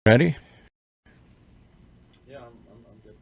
Ready? Yeah, I'm good.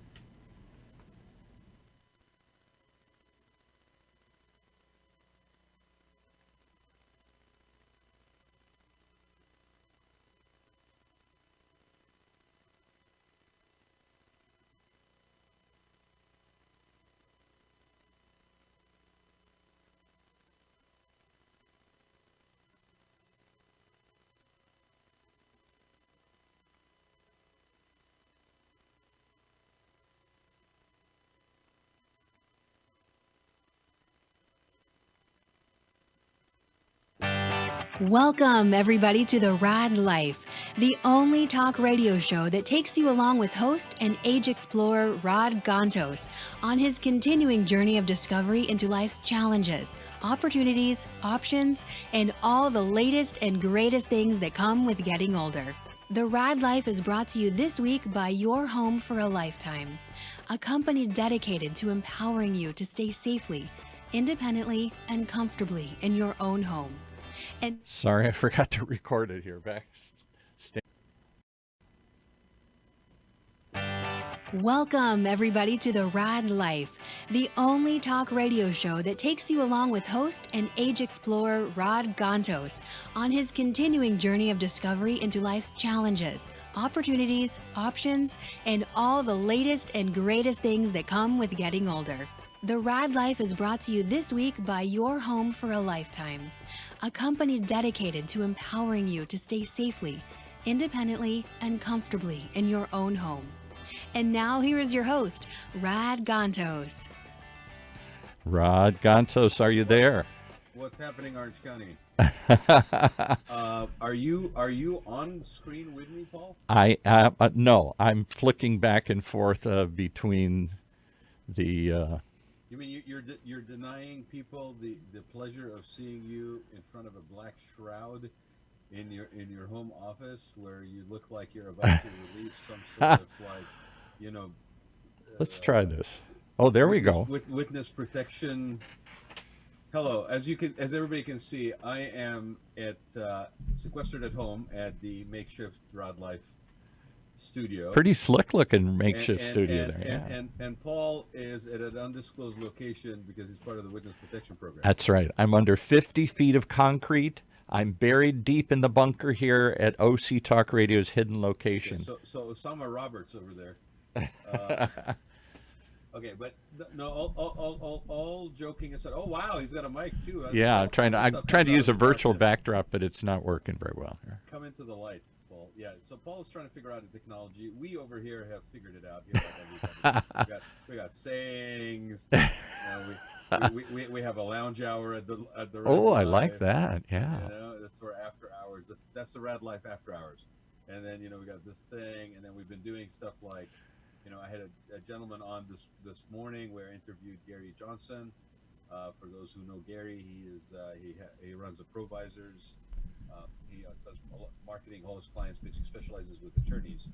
Welcome, everybody, to the Raad Life, the only talk radio show that takes you along with host and age explorer Rod Gantos on his continuing journey of discovery into life's challenges, opportunities, options, and all the latest and greatest things that come with getting older. The Raad Life is brought to you this week by Your Home for a Lifetime, a company dedicated to empowering you to stay safely, independently, and comfortably in your own home. And Sorry, I forgot to record it here. welcome, everybody, to the Raad Life, the only talk radio show that takes you along with host and age explorer Rod Gantos on his continuing journey of discovery into life's challenges, opportunities, options, and all the latest and greatest things that come with getting older. The Raad Life is brought to you this week by Your Home for a Lifetime, a company dedicated to empowering you to stay safely, independently, and comfortably in your own home. And now here is your host, Rod Gantos. Rod Gantos, are you there? What's happening, Orange County? Are you on screen with me, Paul? No, I'm flicking back and forth between the. You mean you're denying people the pleasure of seeing you in front of a black shroud in your home office where you look like you're about to release some sort of Let's try this. Oh, there we go. Witness protection. Hello, as everybody can see, I am sequestered at home at the makeshift Raad Life studio. Pretty slick looking makeshift studio there. Yeah. And Paul is at an undisclosed location because he's part of the witness protection program. That's right. I'm under 50 feet of concrete. I'm buried deep in the bunker here at OC Talk Radio's hidden location. Okay, so Osama Roberts over there. Okay, but no, all joking aside. Oh wow, he's got a mic too. Yeah, I'm trying to use a virtual backdrop, but it's not working very well here. Come into the light, Paul. Yeah, so Paul's trying to figure out the technology. We over here have figured it out. Here, we got sayings. We have a lounge hour at the. Oh, I like that. Yeah. That's for after hours. That's the Raad Life after hours. And then we got this thing, and then we've been doing stuff like. I had a gentleman on this morning where I interviewed Gary Johnson. For those who know Gary, he runs the Provisors. He does marketing, all his clients, basically specializes with attorneys.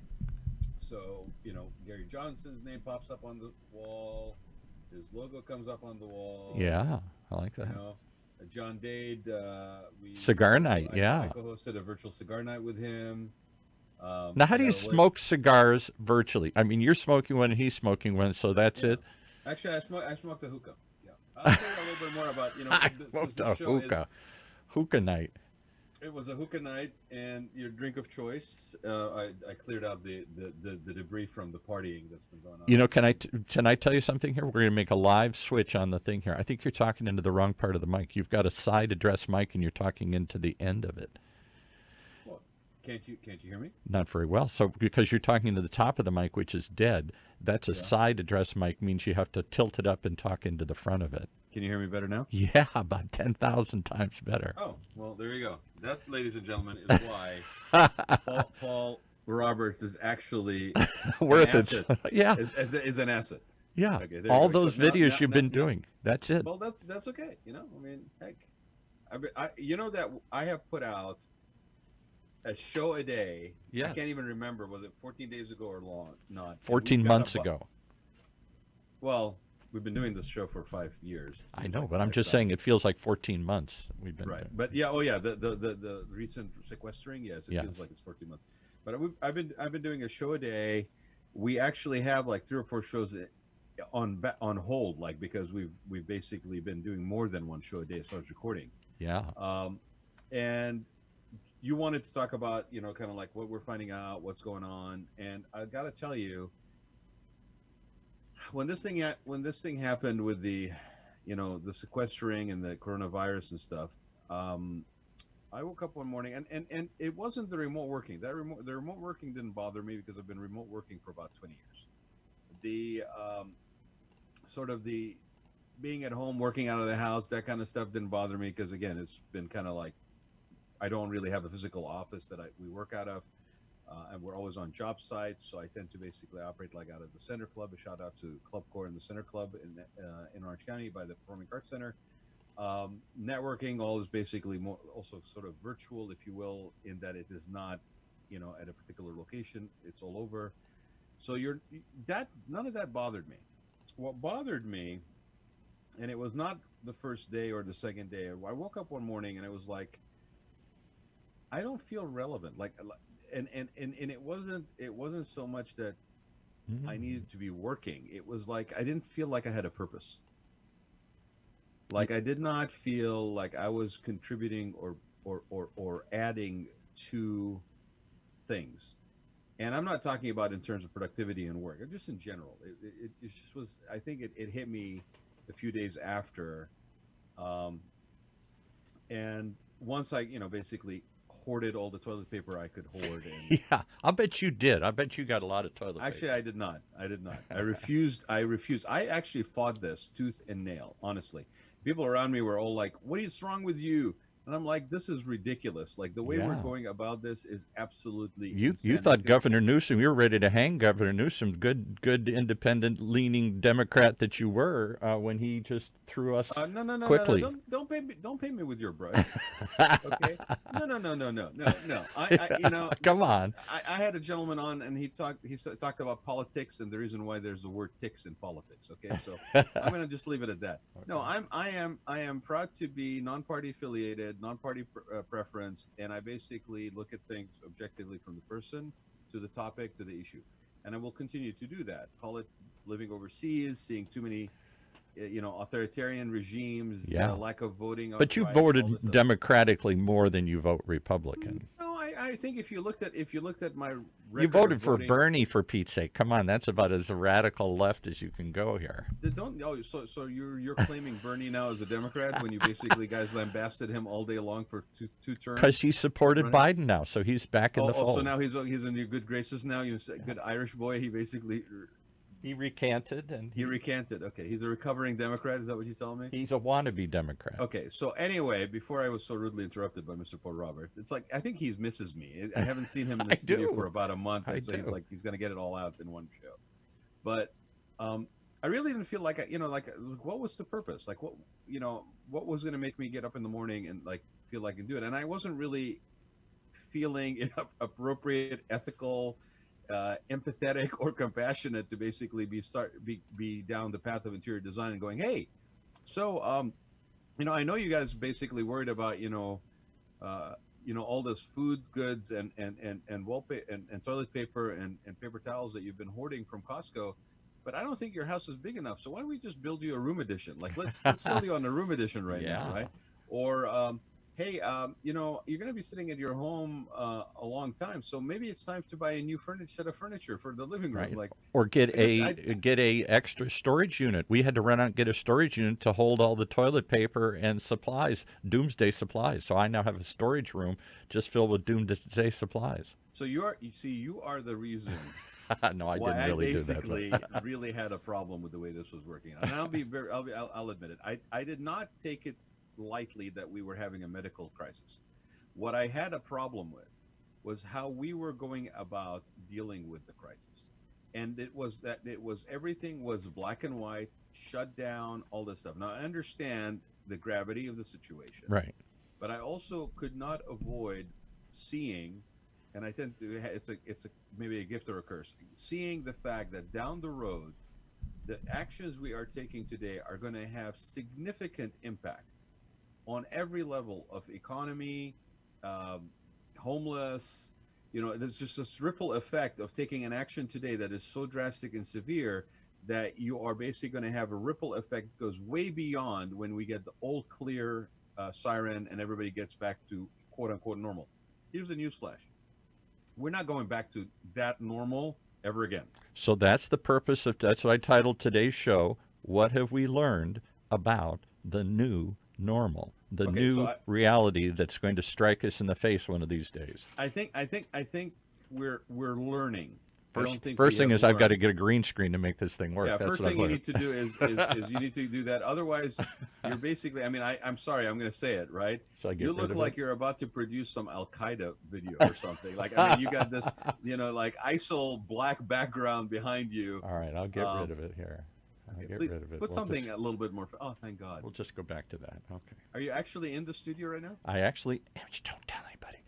So Gary Johnson's name pops up on the wall. His logo comes up on the wall. Yeah, I like that. John Dade. Cigar night. I co-hosted a virtual cigar night with him. Now, how do you smoke cigars virtually? I mean, you're smoking one and he's smoking one, so that's it? Actually, I smoked a hookah. Yeah. I'll tell you a little bit more about, I smoked a hookah. Hookah night. It was a hookah night, and your drink of choice. I cleared out the debris from the partying that's been going on. Can I tell you something here? We're going to make a live switch on the thing here. I think you're talking into the wrong part of the mic. You've got a side address mic, and you're talking into the end of it. Can't you hear me? Not very well. So because you're talking to the top of the mic, which is dead, that's a side address mic, means you have to tilt it up and talk into the front of it. Can you hear me better now? Yeah, about 10,000 times better. Oh, well, there you go. That, ladies and gentlemen, is why Paul Roberts is actually worth it. Yeah, is an asset. Yeah, okay, all those videos you've been doing. That's it. Well, that's okay. I mean, heck, that I have put out a show a day. Yes. I can't even remember. Was it 14 days ago or not? 14 months ago. Well, we've been doing this show for 5 years. I know, but I'm just saying it feels like 14 months we've been right. But yeah, the recent sequestering, yes, it feels like it's 14 months. But I've been doing a show a day. We actually have like 3 or 4 shows on hold, like because we've basically been doing more than one show a day as far as recording. Yeah. Um, and you wanted to talk about, kind of like what we're finding out, what's going on, and I got to tell you, when this thing happened with the sequestering and the coronavirus and stuff. Um, I woke up one morning, and it wasn't the remote working. The remote working didn't bother me because I've been remote working for about 20 years. The sort of the being at home, working out of the house, that kind of stuff didn't bother me because again, it's been kind of like I don't really have a physical office that we work out of, and we're always on job sites. So I tend to basically operate like out of the Center Club. A shout out to Club Core and the Center Club in Orange County by the Performing Arts Center. Networking all is basically more also sort of virtual, if you will, in that it is not, at a particular location. It's all over. So none of that bothered me. What bothered me, and it was not the first day or the second day. I woke up one morning and it was like, I don't feel relevant. And it wasn't so much that I needed to be working. It was like I didn't feel like I had a purpose. Like I did not feel like I was contributing or adding to things. And I'm not talking about in terms of productivity and work, just in general. It just was, I think it hit me a few days after. And once I, basically hoarded all the toilet paper I could hoard. And Yeah, I bet you did. I bet you got a lot of toilet paper. actually, I did not. I refused. I actually fought this tooth and nail, honestly. People around me were all like, "What is wrong with you?" And I'm like, "This is ridiculous. Like the way we're Yeah. going about this is absolutely You insanity." thought Governor Newsom, you were ready to hang Governor Newsom, good independent leaning Democrat that you were, when he just threw us No. quickly. Don't pay me with your brush. Okay. No. Come on. I had a gentleman on, and he talked about politics and the reason why there's the word ticks in politics. Okay, so I'm going to just leave it at that. No, I am proud to be non-party affiliated, non-party preference, and I basically look at things objectively from the person to the topic to the issue, and I will continue to do that. Call it living overseas, seeing too many authoritarian regimes, Yeah. lack of voting. But you rights, all this voted stuff. democratically more than you vote Republican. No, I think if you looked at my You record voted of for voting, Bernie, for Pete's sake. Come on, that's about as radical left as you can go here. so you're claiming Bernie now as a Democrat when you basically guys lambasted him all day long for two terms. Because he supported Running. Biden now, so he's back in the fold. So now he's in your good graces now. You say good Irish boy. He basically He recanted, and he recanted. Okay, he's a recovering Democrat. Is that what you telling me? he's a wannabe Democrat. Okay, so anyway, before I was so rudely interrupted by Mr. Paul Roberts, it's like I think he misses me. I haven't seen him in the I studio do. for about a month, I and so he's do. like he's gonna get it all out in one show. But I really didn't feel like what was the purpose? Like what was gonna make me get up in the morning and like feel like I can do it? And I wasn't really feeling it appropriate, ethical, empathetic, or compassionate to basically be down the path of interior design and going, hey, so I know you guys basically worried about all those food goods and wallpaper and toilet paper and paper towels that you've been hoarding from Costco, but I don't think your house is big enough. So why don't we just build you a room edition? Like let's sell you on a room edition right now, Yeah. right? Or hey, you're going to be sitting at your home a long time, so maybe it's time to buy a new set of furniture for the living room. Right. Like, Or get because get a extra storage unit. We had to run out and get a storage unit to hold all the toilet paper and supplies, doomsday supplies. So I now have a storage room just filled with doomsday supplies. so you are the reason No, I why didn't really I do that. basically really had a problem with the way this was working. And I'll admit it. I did not take it lightly that we were having a medical crisis. What I had a problem with was how we were going about dealing with the crisis. And it was everything was black and white, shut down, all this stuff. Now I understand the gravity of the situation. Right. But I also could not avoid seeing, and I tend to it's a maybe a gift or a curse, seeing the fact that down the road the actions we are taking today are going to have significant impact on every level of economy, homeless, there's just this ripple effect of taking an action today that is so drastic and severe that you are basically going to have a ripple effect that goes way beyond when we get the all clear siren and everybody gets back to quote unquote normal. Here's the newsflash: we're not going back to that normal ever again. So that's the purpose of, that's what I titled today's show, What Have We Learned About the New Normal, the Okay, new so reality that's going to strike us in the face one of these days. I think we're learning. I don't think First we thing have is I've got to learned. get a green screen to make this thing work. Yeah, That's first what thing I've you learned. need to do is you need to do that. Otherwise, you're basically. I mean, I'm sorry, I'm going to say it, right? Should I get You rid look of like it? you're about to produce some Al Qaeda video or something. Like, I mean, you got this, like ISIL black background behind you. All right, I'll get rid of it here. I'll get Please rid of it. put We'll something just, a little bit more. Oh, thank God. we'll just go back to that. Okay. Are you actually in the studio right now? I actually, don't tell anybody,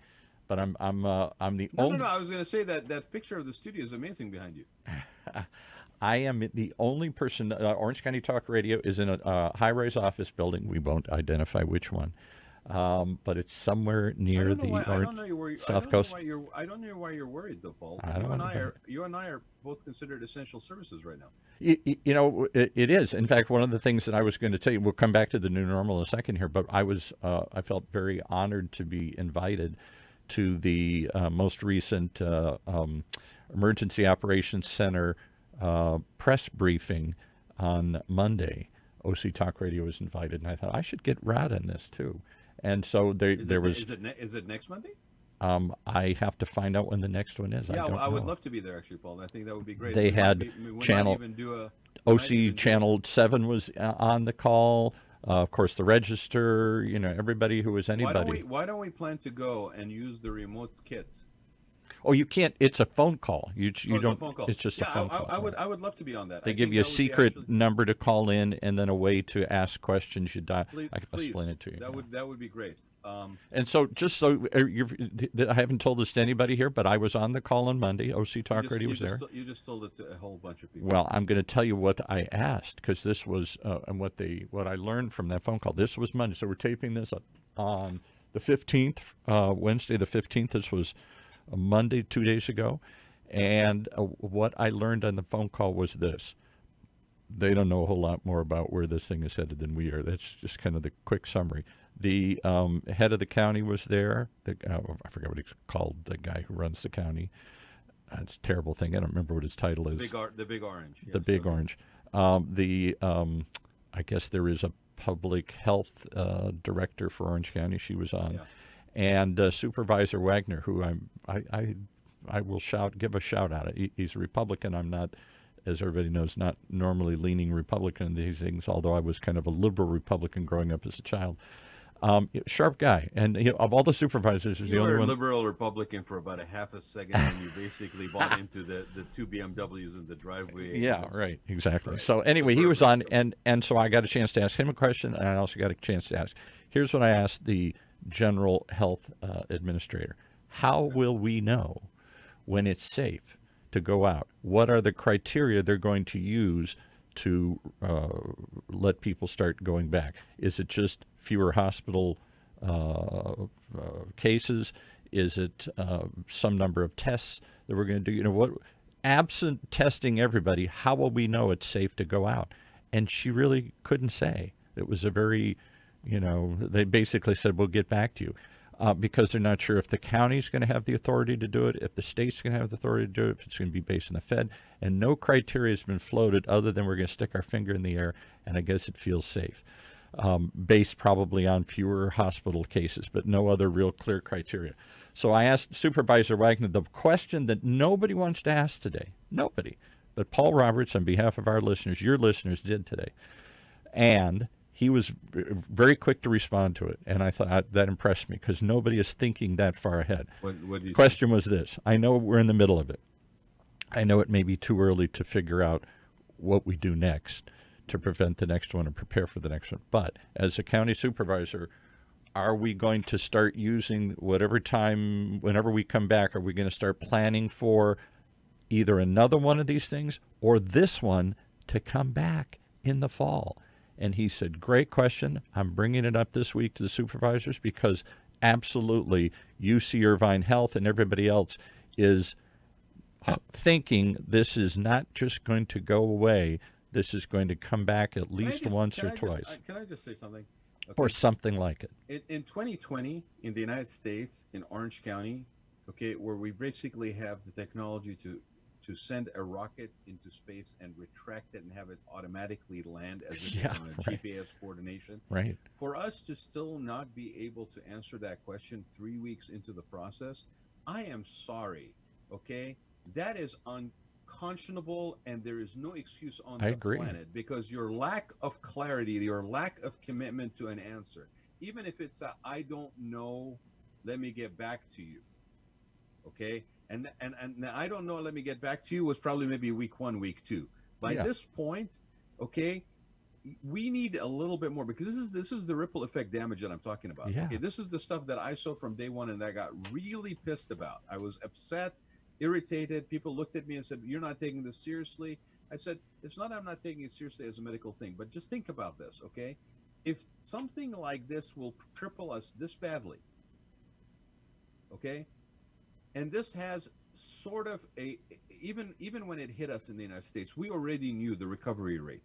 but I'm the No, only. no, no. I was going to say that picture of the studio is amazing behind you. I am the only person. Orange County Talk Radio is in a high-rise office building. We won't identify which one, but it's somewhere near the South Coast. I don't know why you're worried, though, Paul. I don't know. You and I are both considered essential services right now. It is. In fact, one of the things that I was going to tell you, we'll come back to the new normal in a second here, but I felt very honored to be invited to the most recent Emergency Operations Center press briefing on Monday. OC Talk Radio was invited, and I thought I should get Raad in this too. And so there was. Is it next Monday? I have to find out when the next one is. Yeah, I would know. love to be there, actually, Paul. I think that would be great. They We might had be- we might channel- even do a- OC Channel 7 was on the call. Of course, the Register, everybody who was anybody. Why don't we plan to go and use the remote kit? Oh, you can't. It's a phone call. You It's don't. a phone call. It's just a phone call. I would love to be on that. They I give think you a that would be secret actually- number to call in, and then a way to ask questions. You dial. I can Please, explain it to you. That would be great. And so, just so I haven't told this to anybody here, but I was on the call on Monday. OC Talk Radio was there. You just told it to a whole bunch of people. Well, I'm going to tell you what I asked, because this was and what I learned from that phone call. This was Monday, so we're taping this on the 15th, Wednesday the 15th. This was Monday 2 days ago, and what I learned on the phone call was this: they don't know a whole lot more about where this thing is headed than we are. That's just kind of the quick summary. The head of the county was there. I forgot what he's called, the guy who runs the county. It's a terrible thing. I don't remember what his title is. The Big Orange. The Yes, Big okay. Orange. I guess there is a public health director for Orange County. She was on, and Supervisor Wagner, who I will give a shout out. He's a Republican. I'm not, as everybody knows, not normally leaning Republican in these things, although I was kind of a liberal Republican growing up as a child. Sharp guy, and of all the supervisors, he's the You only were a one. liberal Republican for about a half a second, and you basically bought into the two BMWs in the driveway. Yeah, right, exactly. Right. So anyway, he was on, Suburban. and so I got a chance to ask him a question, and I also got a chance to ask. Here's what I asked the general health administrator: how will we know when it's safe to go out? What are the criteria they're going to use to let people start going back? Is it just fewer hospital cases? Is it some number of tests that we're going to do? What, absent testing everybody, how will we know it's safe to go out? And she really couldn't say. It was a very, they basically said, we'll get back to you. Because they're not sure if the county's going to have the authority to do it, if the state's going to have the authority to do it, if it's going to be based on the Fed. And no criteria has been floated other than we're going to stick our finger in the air, and I guess it feels safe. Based probably on fewer hospital cases, but no other real clear criteria. So I asked Supervisor Wagner the question that nobody wants to ask today. Nobody. But Paul Roberts, on behalf of our listeners, your listeners, did today. And he was very quick to respond to it, and I thought that impressed me because nobody is thinking that far ahead. What do you Question was this: I know we're in the middle of it. I know it may be too early to figure out what we do next to prevent the next one and prepare for the next one. But as a county supervisor, are we going to start using whenever we come back, are we going to start planning for either another one of these things or this one to come back in the fall? And he said, great question. I'm bringing it up this week to the supervisors because absolutely UC Irvine Health and everybody else is thinking this is not just going to go away. This is going to come back at least once or twice. Can I just say something? Okay. Or something like it. In 2020, in the United States, in Orange County, okay, where we basically have the technology to send a rocket into space and retract it and have it automatically land as if it's on a GPS coordination. Right. For us to still not be able to answer that question 3 weeks into the process, I am sorry, okay? That is unconscionable, and there is no excuse on the planet, because your lack of clarity, your lack of commitment to an answer, even if it's a, I don't know, let me get back to you, okay? And I don't know, let me get back to you was probably maybe week 1, week 2. By this point, okay, we need a little bit more, because this is the ripple effect damage that I'm talking about. Okay, this is the stuff that I saw from day one and that I got really pissed about. I was upset, irritated. People looked at me and said, "You're not taking this seriously." I said, it's not I'm not taking it seriously as a medical thing, but just think about this, okay? If something like this will cripple us this badly, okay, and this has sort of a, even when it hit us in the United States, we already knew the recovery rate.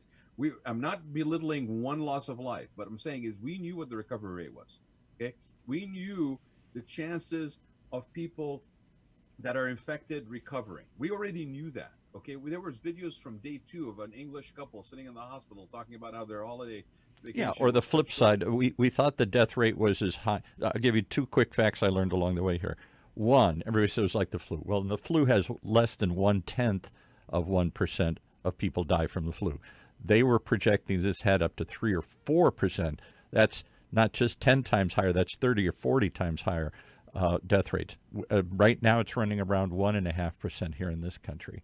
I'm not belittling one loss of life, but I'm saying is we knew what the recovery rate was, okay? We knew the chances of people that are infected recovering. We already knew that, okay? There was videos from day 2 of an English couple sitting in the hospital talking about how their holiday vacation. Yeah, or the flip side, we thought the death rate was as high. I'll give you 2 quick facts I learned along the way here. One, everybody says like the flu. Well, the flu has less than 1/10 of 1% of people die from the flu. They were projecting this had up to 3 or 4%. That's not just 10 times higher, that's 30 or 40 times higher death rates. Right now it's running around 1.5% here in this country.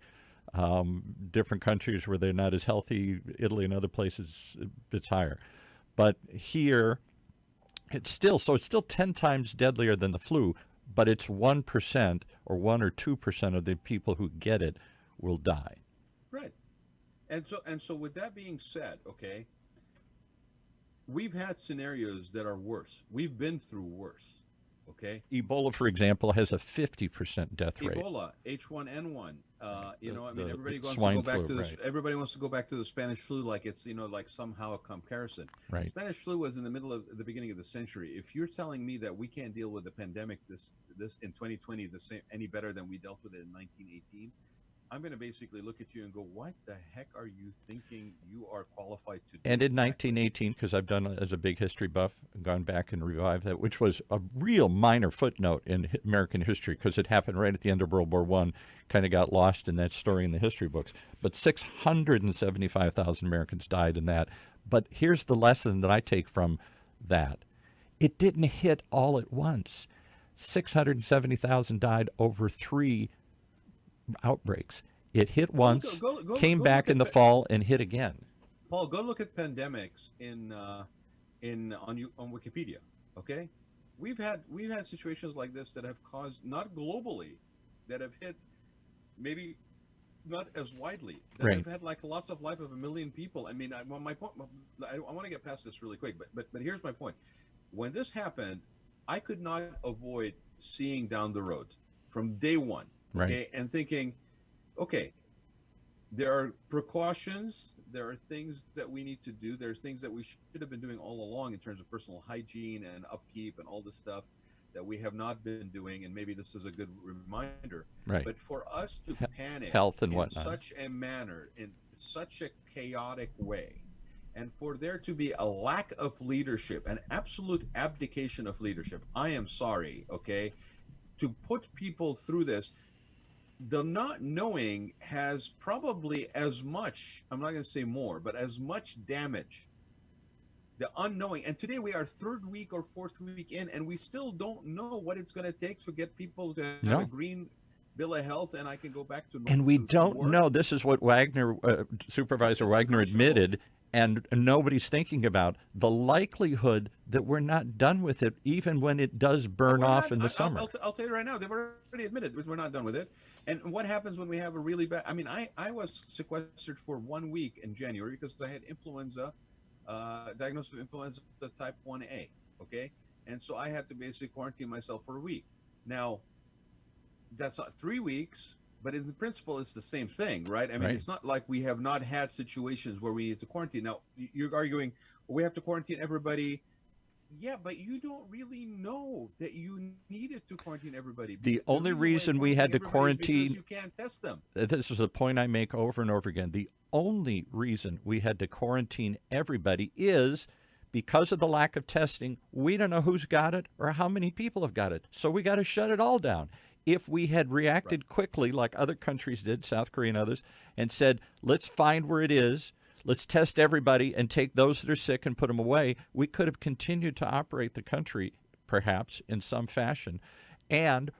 Different countries where they're not as healthy, Italy and other places, it's higher. But here, it's still 10 times deadlier than the flu, but it's 1% or 1 or 2% of the people who get it will die. Right. And so with that being said, okay, we've had scenarios that are worse. We've been through worse, okay? Ebola, for example, has a 50% death rate. Ebola, H1N1, everybody wants to go back to this. Right. Everybody wants to go back to the Spanish flu like it's, like somehow a comparison. Right. Spanish flu was in the beginning of the century. If you're telling me that we can't deal with the pandemic this in 2020 the same any better than we dealt with it in 1918, I'm going to basically look at you and go, what the heck are you thinking you are qualified to do? And in 1918, because I've done it as a big history buff, gone back and revived that, which was a real minor footnote in American history because it happened right at the end of World War I, kind of got lost in that story in the history books. But 675,000 Americans died in that. But here's the lesson that I take from that. It didn't hit all at once. 670,000 died over 3 outbreaks. It hit once, came back in the fall, and hit again. Paul, go look at pandemics on Wikipedia. Okay, we've had situations like this that have caused, not globally, that have hit maybe not as widely, that have had like a loss of life of 1 million people. I mean, my point. I want to get past this really quick, but here's my point. When this happened, I could not avoid seeing down the road from day one. Okay, and thinking, okay, there are precautions, there are things that we need to do, there's things that we should have been doing all along in terms of personal hygiene and upkeep and all this stuff that we have not been doing, and maybe this is a good reminder. Right. But for us to panic health and in whatnot, such a manner, in such a chaotic way, and for there to be a lack of leadership, an absolute abdication of leadership, I am sorry, okay, to put people through this. The not knowing has probably as much, I'm not going to say more, but as much damage. The unknowing. And today we are 3rd week or 4th week in, and we still don't know what it's going to take to get people to have a green bill of health, and I can go back to normal. And we don't know. This is what Supervisor Wagner admitted, and nobody's thinking about the likelihood that we're not done with it, even when it does burn off in the summer. I'll tell you right now, they've already admitted we're not done with it. And what happens when we have a really bad, I mean, I was sequestered for 1 week in January because I had influenza, diagnosed with influenza type 1A, okay? And so I had to basically quarantine myself for a week. Now, that's not 3 weeks, but in principle, it's the same thing, right? I mean, Right. it's not like we have not had situations where we need to quarantine. Now, you're arguing, well, we have to quarantine everybody. Yeah, but you don't really know that you needed to quarantine everybody. The The only reason why you reason we had to everybody is because quarantine, you can't test them. this is a point I make over and over again. The only reason we had to quarantine everybody is because of the lack of testing. We don't know who's got it or how many people have got it. So we got to shut it all down. If we had reacted quickly, like other countries did, South Korea and others, and said, let's find where it is, let's test everybody and take those that are sick and put them away, we could have continued to operate the country, perhaps, in some fashion. And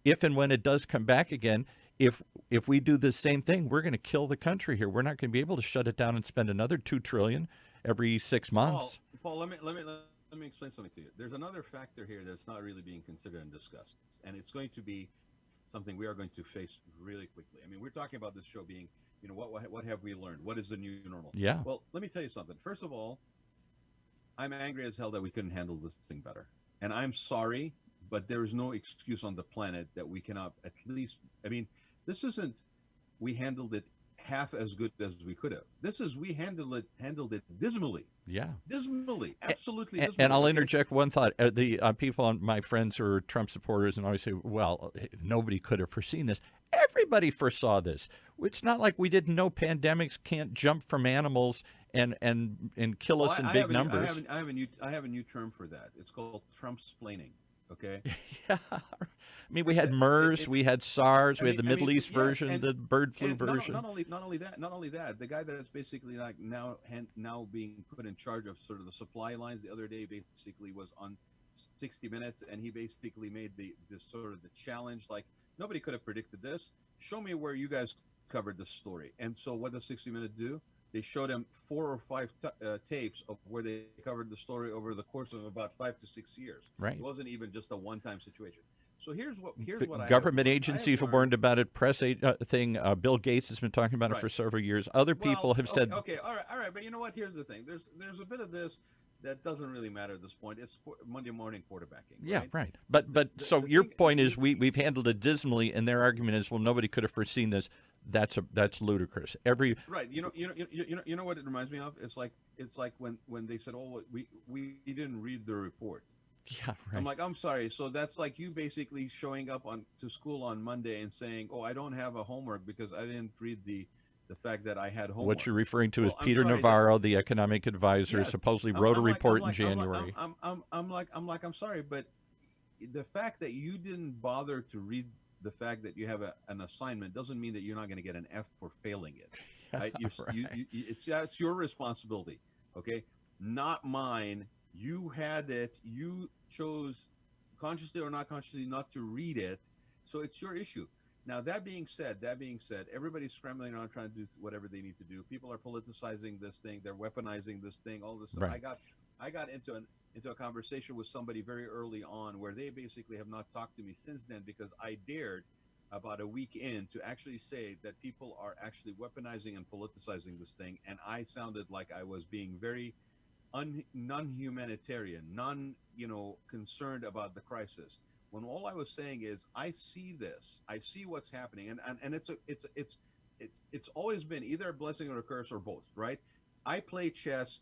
if and when it does come back again, if we do the same thing, we're going to kill the country here. We're not going to be able to shut it down and spend another $2 trillion every 6 months. Paul, let me explain something to you. There's another factor here that's not really being considered and discussed, and it's going to be something we are going to face really quickly. I mean, we're talking about this show being, what have we learned? What is the new normal? Yeah. Well, let me tell you something. First of all, I'm angry as hell that we couldn't handle this thing better, and I'm sorry, but there is no excuse on the planet that we cannot at least. I mean, this isn't we handled it half as good as we could have. This is we handled it dismally. Yeah. Dismally, absolutely And, dismally. and I'll interject one thought. The people, my friends who are Trump supporters, and always say, well, nobody could have foreseen this. Everybody foresaw this. It's not like we didn't know pandemics can't jump from animals and kill us in big numbers. I have a new term for that. It's called Trump-splaining. Okay. Yeah. I mean, we had MERS, we had SARS, we had the Middle East yes, version, the bird flu version. Not only that, the guy that is basically like now being put in charge of sort of the supply lines the other day basically was on 60 Minutes, and he basically made this sort of the challenge, like nobody could have predicted this. Show me where you guys covered this story. And so what does 60 Minutes do? They showed him 4 or 5 tapes of where they covered the story over the course of about 5 to 6 years. Right. It wasn't even just a one-time situation. So here's what government agencies have warned about it. Press thing. Bill Gates has been talking about it for several years. Other people have said. Okay, all right. But you know what? Here's the thing. There's a bit of this that doesn't really matter at this point. It's Monday morning quarterbacking. Yeah, right. But so your point is we've handled it dismally, and their argument is, well, nobody could have foreseen this. That's ludicrous. Right. You know what it reminds me of? It's like when they said, oh, we didn't read the report. Yeah, right. I'm like, I'm sorry. So that's like you basically showing up to school on Monday and saying, oh, I don't have a homework because I didn't read the fact that I had homework. What you're referring to is Peter Navarro, the economic advisor, yes, supposedly wrote a report in January. I'm sorry, but the fact that you didn't bother to read the fact that you have an assignment doesn't mean that you're not going to get an F for failing it. Right? It's your responsibility. Okay, not mine. You had it. You chose, consciously or not consciously, not to read it. So it's your issue. Now, that being said, everybody's scrambling around trying to do whatever they need to do. People are politicizing this thing. They're weaponizing this thing. All this stuff. Right. I got into a conversation with somebody very early on where they basically have not talked to me since then because I dared about a week in to actually say that people are actually weaponizing and politicizing this thing, and I sounded like I was being very non-humanitarian, concerned about the crisis. When all I was saying is, I see this, I see what's happening, and it's always been either a blessing or a curse or both, right? I play chess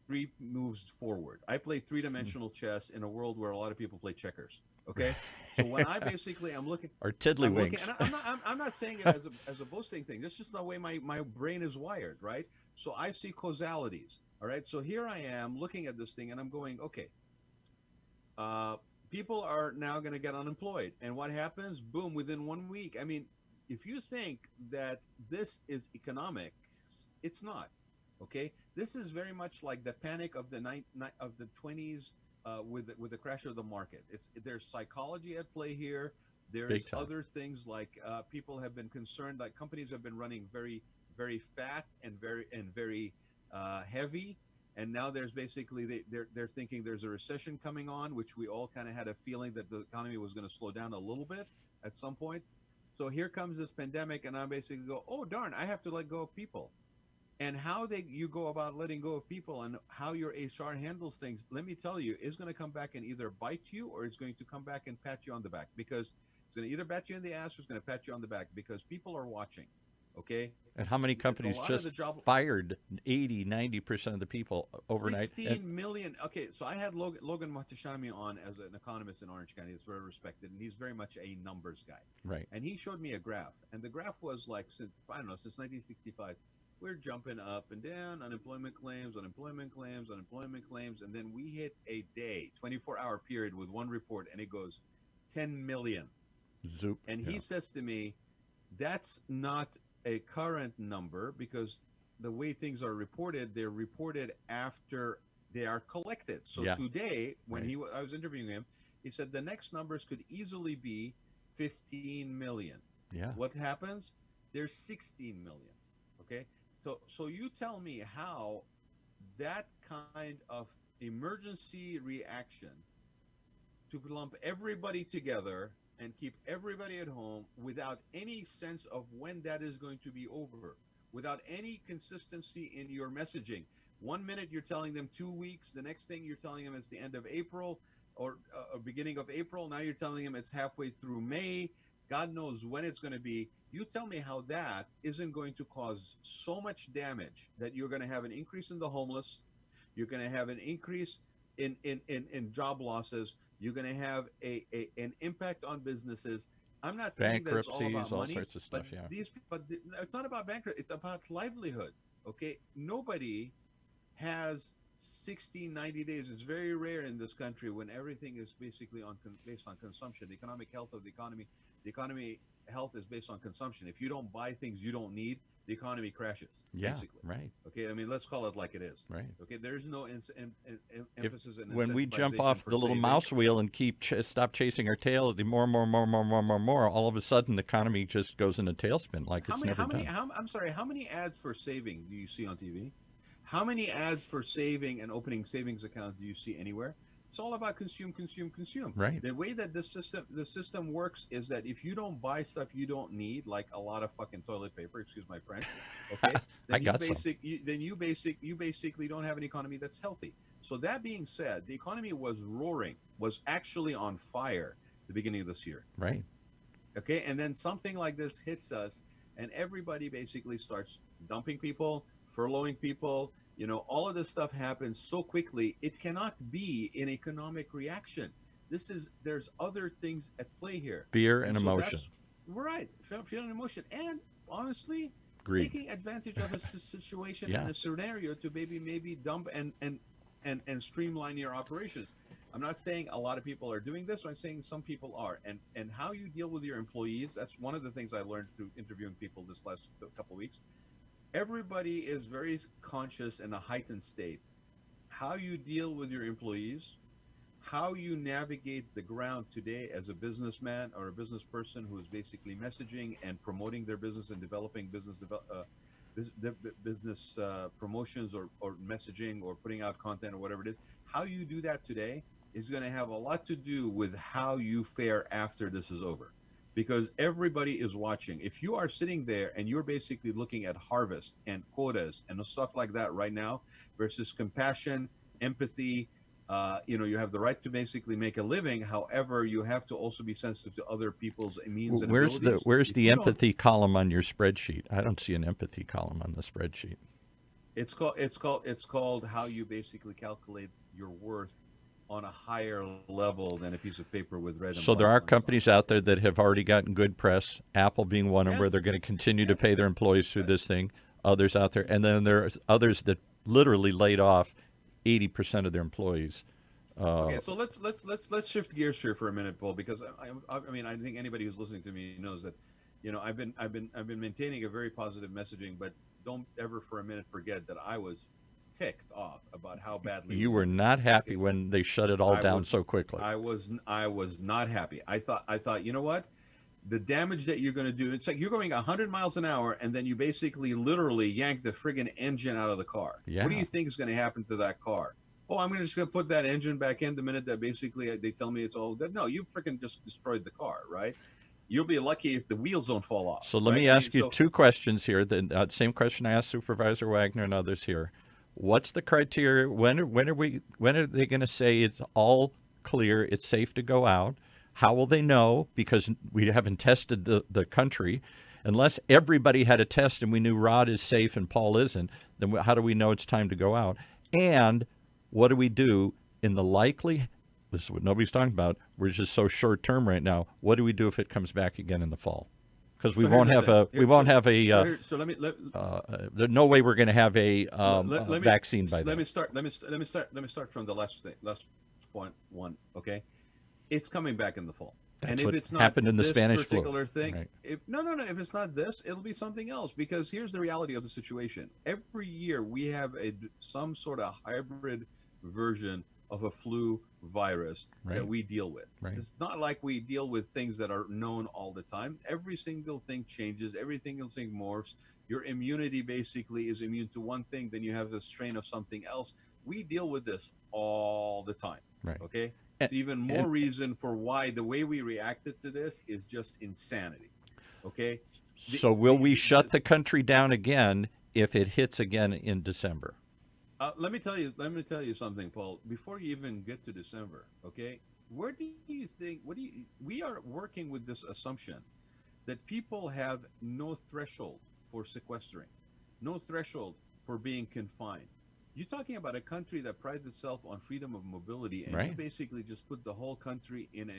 3 moves forward. I play 3-dimensional chess in a world where a lot of people play checkers. Okay, so when I basically I'm looking or tiddlywinks, and I'm not saying it as a boasting thing. This is just the way my brain is wired, right? So I see causalities. All right, so here I am looking at this thing, and I'm going, okay. People are now going to get unemployed, and what happens? Boom! Within 1 week. I mean, if you think that this is economics, it's not. Okay, this is very much like the panic of the 20s with the crash of the market. There's psychology at play here. There's other things like people have been concerned, like companies have been running very, very fat and very heavy, and now there's basically they're thinking there's a recession coming on, which we all kind of had a feeling that the economy was going to slow down a little bit at some point. So here comes this pandemic, and I basically go, oh darn, I have to let go of people. And how you go about letting go of people and how your HR handles things, let me tell you, is going to come back and either bite you or it's going to come back and pat you on the back. Because It's going to either bat you in the ass or it's going to pat you on the back because people are watching. Okay. And how many companies just fired 80, 90% of the people overnight? 16 million. Okay, so I had Logan Mohtashami on as an economist in Orange County. It's very respected, and he's very much a numbers guy. Right. And he showed me a graph, and the graph was like, since 1965, we're jumping up and down, unemployment claims, and then we hit a day, 24-hour period with one report, and it goes 10 million. Zoop. And he says to me, that's not a current number because the way things are reported, they're reported after they are collected. So today, when I was interviewing him, he said the next numbers could easily be 15 million. Yeah. What happens? There's 16 million. Okay. So you tell me how that kind of emergency reaction to lump everybody together and keep everybody at home without any sense of when that is going to be over, without any consistency in your messaging. 1 minute you're telling them 2 weeks, the next thing you're telling them it's the end of April or beginning of April. Now you're telling them it's halfway through May. God knows when it's going to be. You tell me how that isn't going to cause so much damage that you're going to have an increase in the homeless, you're going to have an increase in job losses, you're going to have an impact on businesses. I'm not saying that it's all about money, sorts of stuff, but it's not about bankruptcy. It's about livelihood. Okay, nobody has 60, 90 days. It's very rare in this country when everything is basically based on consumption. The economic health of the economy health is based on consumption. If you don't buy things you don't need, the economy crashes. Basically. Right. Okay, I mean, let's call it like it is. Right. Okay, there's no emphasis in when we jump off the little mouse wheel and stop chasing our tail, the more, all of a sudden the economy just goes in a tailspin like it's never done. I'm sorry, how many ads for saving do you see on TV? How many ads for saving and opening savings accounts do you see anywhere? It's all about consume. Right. The way that the system works is that if you don't buy stuff you don't need, like a lot of fucking toilet paper, excuse my French, okay, then you basically don't have an economy that's healthy. So that being said, the economy was actually on fire at the beginning of this year. Right. Okay, and then something like this hits us, and everybody basically starts dumping people, furloughing people. You know, all of this stuff happens so quickly, it cannot be an economic reaction. There's other things at play here. Fear and emotion. Right. Fear and emotion. And honestly, greed. Taking advantage of a situation and a scenario to maybe dump and streamline your operations. I'm not saying a lot of people are doing this, I'm saying some people are. And how you deal with your employees, that's one of the things I learned through interviewing people this last couple of weeks. Everybody is very conscious in a heightened state. How you deal with your employees, how you navigate the ground today as a businessman or a business person who is basically messaging and promoting their business and developing business promotions or messaging or putting out content or whatever it is. How you do that today is going to have a lot to do with how you fare after this is over. Because everybody is watching. If you are sitting there and you're basically looking at harvest and quotas and stuff like that right now versus compassion, empathy, you have the right to basically make a living. However, you have to also be sensitive to other people's means and abilities. Where's the empathy column on your spreadsheet? I don't see an empathy column on the spreadsheet. It's called how you basically calculate your worth on a higher level than a piece of paper with red and so there are companies out there that have already gotten good press, Apple being one of them, where they're going to continue to pay their employees through this thing, others out there, and then there are others that literally laid off 80% of their employees. Okay, so let's shift gears here for a minute, Paul, because I think anybody who's listening to me knows that, I've been maintaining a very positive messaging, but don't ever for a minute forget that I was ticked off about how badly you were not happy when they shut it all down so quickly. I was not happy. I thought, you know what? The damage that you're going to do, it's like you're going 100 miles an hour and then you basically literally yank the friggin' engine out of the car. Yeah. What do you think is going to happen to that car? Oh, I'm just going to put that engine back in the minute that basically they tell me it's all good. No, you freaking just destroyed the car, right? You'll be lucky if the wheels don't fall off. So let me ask you two questions here. The same question I asked Supervisor Wagner and others here. What's the criteria? When are they going to say it's all clear, it's safe to go out? How will they know? Because we haven't tested the country. Unless everybody had a test and we knew Rod is safe and Paul isn't, then how do we know it's time to go out? And what do we do in the likely, this is what nobody's talking about, we're just so short term right now, what do we do if it comes back again in the fall? Because we won't have a, there's no way we're going to have a vaccine by then. Let me start from the last point one, okay? It's coming back in the fall. That's and if what it's not happened in the this Spanish particular flu. thing, Right. if it's not this, it'll be something else. Because here's the reality of the situation: every year we have some sort of hybrid version of a flu virus that we deal with. Right. It's not like we deal with things that are known all the time. Every single thing changes. Every single thing morphs. Your immunity basically is immune to one thing, then you have a strain of something else. We deal with this all the time. Right. Okay. Even more reason for why the way we reacted to this is just insanity. Okay. So will we shut the country down again if it hits again in December? Let me tell you something, Paul. Before you even get to December, okay? Where do you think? We are working with this assumption that people have no threshold for sequestering, no threshold for being confined. You're talking about a country that prides itself on freedom of mobility, and you basically just put the whole country in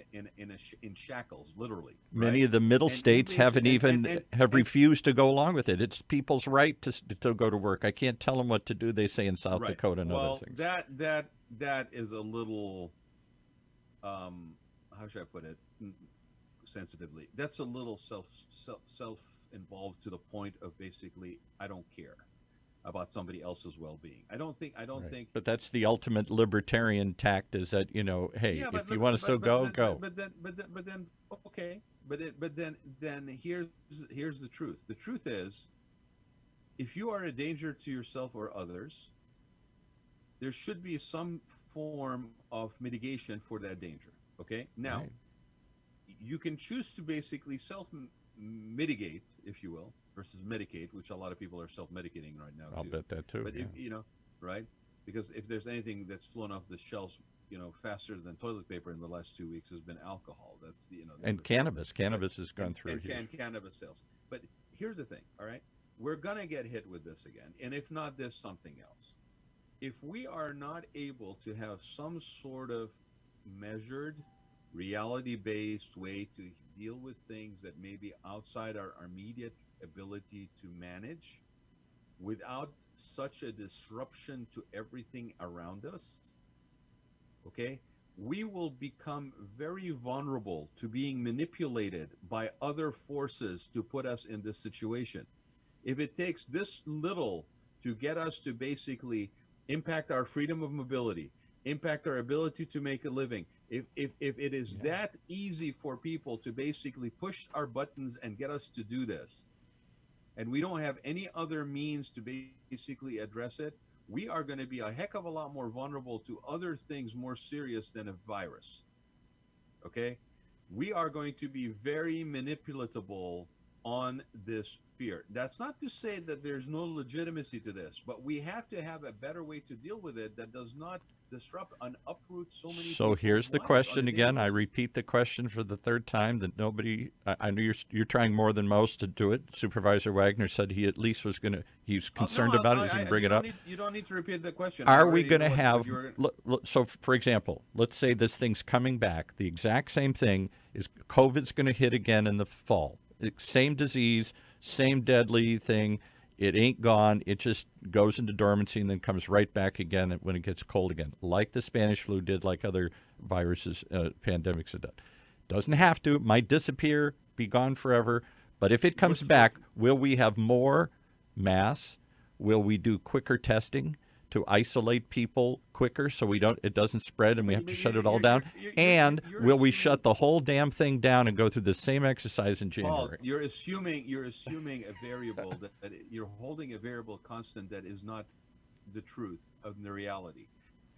shackles, literally. Many of the middle states haven't even refused to go along with it. It's people's right to go to work. I can't tell them what to do. They say in South Dakota and other things. That is a little, how should I put it, sensitively? That's a little self-involved to the point of basically I don't care about somebody else's well-being. I don't think. But that's the ultimate libertarian tact: is that hey, if you want to still go. But then, okay. But then here's the truth. The truth is, if you are a danger to yourself or others, there should be some form of mitigation for that danger. Okay. Now, you can choose to basically self-mitigate, if you will, versus medicate, which a lot of people are self-medicating right now. I'll bet that too. But right? Because if there's anything that's flown off the shelves, faster than toilet paper in the last 2 weeks has been alcohol. That's and cannabis. Cannabis has gone through and cannabis sales. But here's the thing, all right? We're gonna get hit with this again, and if not this, something else. If we are not able to have some sort of measured, reality-based way to deal with things that may be outside our immediate ability to manage without such a disruption to everything around us, okay, we will become very vulnerable to being manipulated by other forces to put us in this situation. If it takes this little to get us to basically impact our freedom of mobility, impact our ability to make a living, if it is that easy for people to basically push our buttons and get us to do this, and we don't have any other means to basically address it, we are going to be a heck of a lot more vulnerable to other things more serious than a virus. Okay? We are going to be very manipulatable on this fear. That's not to say that there's no legitimacy to this, but we have to have a better way to deal with it that does not disrupt and uproot so many. So here's the question again. I repeat the question for the third time that nobody. I know you're trying more than most to do it. Supervisor Wagner said he at least was going to. He's concerned about it. He's going to bring it up. You don't need to repeat the question. Are we going to have? So, for example, let's say this thing's coming back. The exact same thing is COVID's going to hit again in the fall. Same disease, same deadly thing. It ain't gone. It just goes into dormancy and then comes right back again when it gets cold again, like the Spanish flu did, like other viruses, pandemics have done. Doesn't have to. It might disappear, be gone forever. But if it comes back, will we have more mass? Will we do quicker testing to isolate people quicker so it doesn't spread and we have to shut it all down? And will we shut the whole damn thing down and go through the same exercise in January? Paul, you're assuming a variable that you're holding a variable constant that is not the truth of the reality.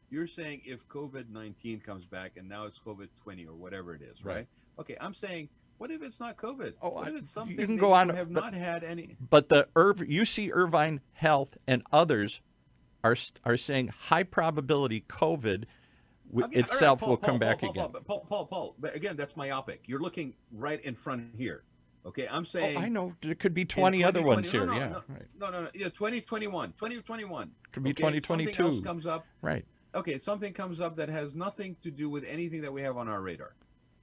You're saying if COVID-19 comes back and now it's COVID-20 or whatever it is, right? Okay, I'm saying, what if it's not COVID? What if it's something you can go on, have not had any? But UC Irvine Health and others are saying high probability COVID Okay, all right, itself Paul, will Paul, come Paul, back Paul, again. Paul. But again, that's myopic. You're looking right in front here. Okay, I'm Oh, saying I know. There could be in 20 other 2020. ones No, here. no, Yeah, no, right. no, no, no. Yeah, 2021. Could be Okay, something else 2022. comes up. Right. Okay, something comes up that has nothing to do with anything that we have on our radar.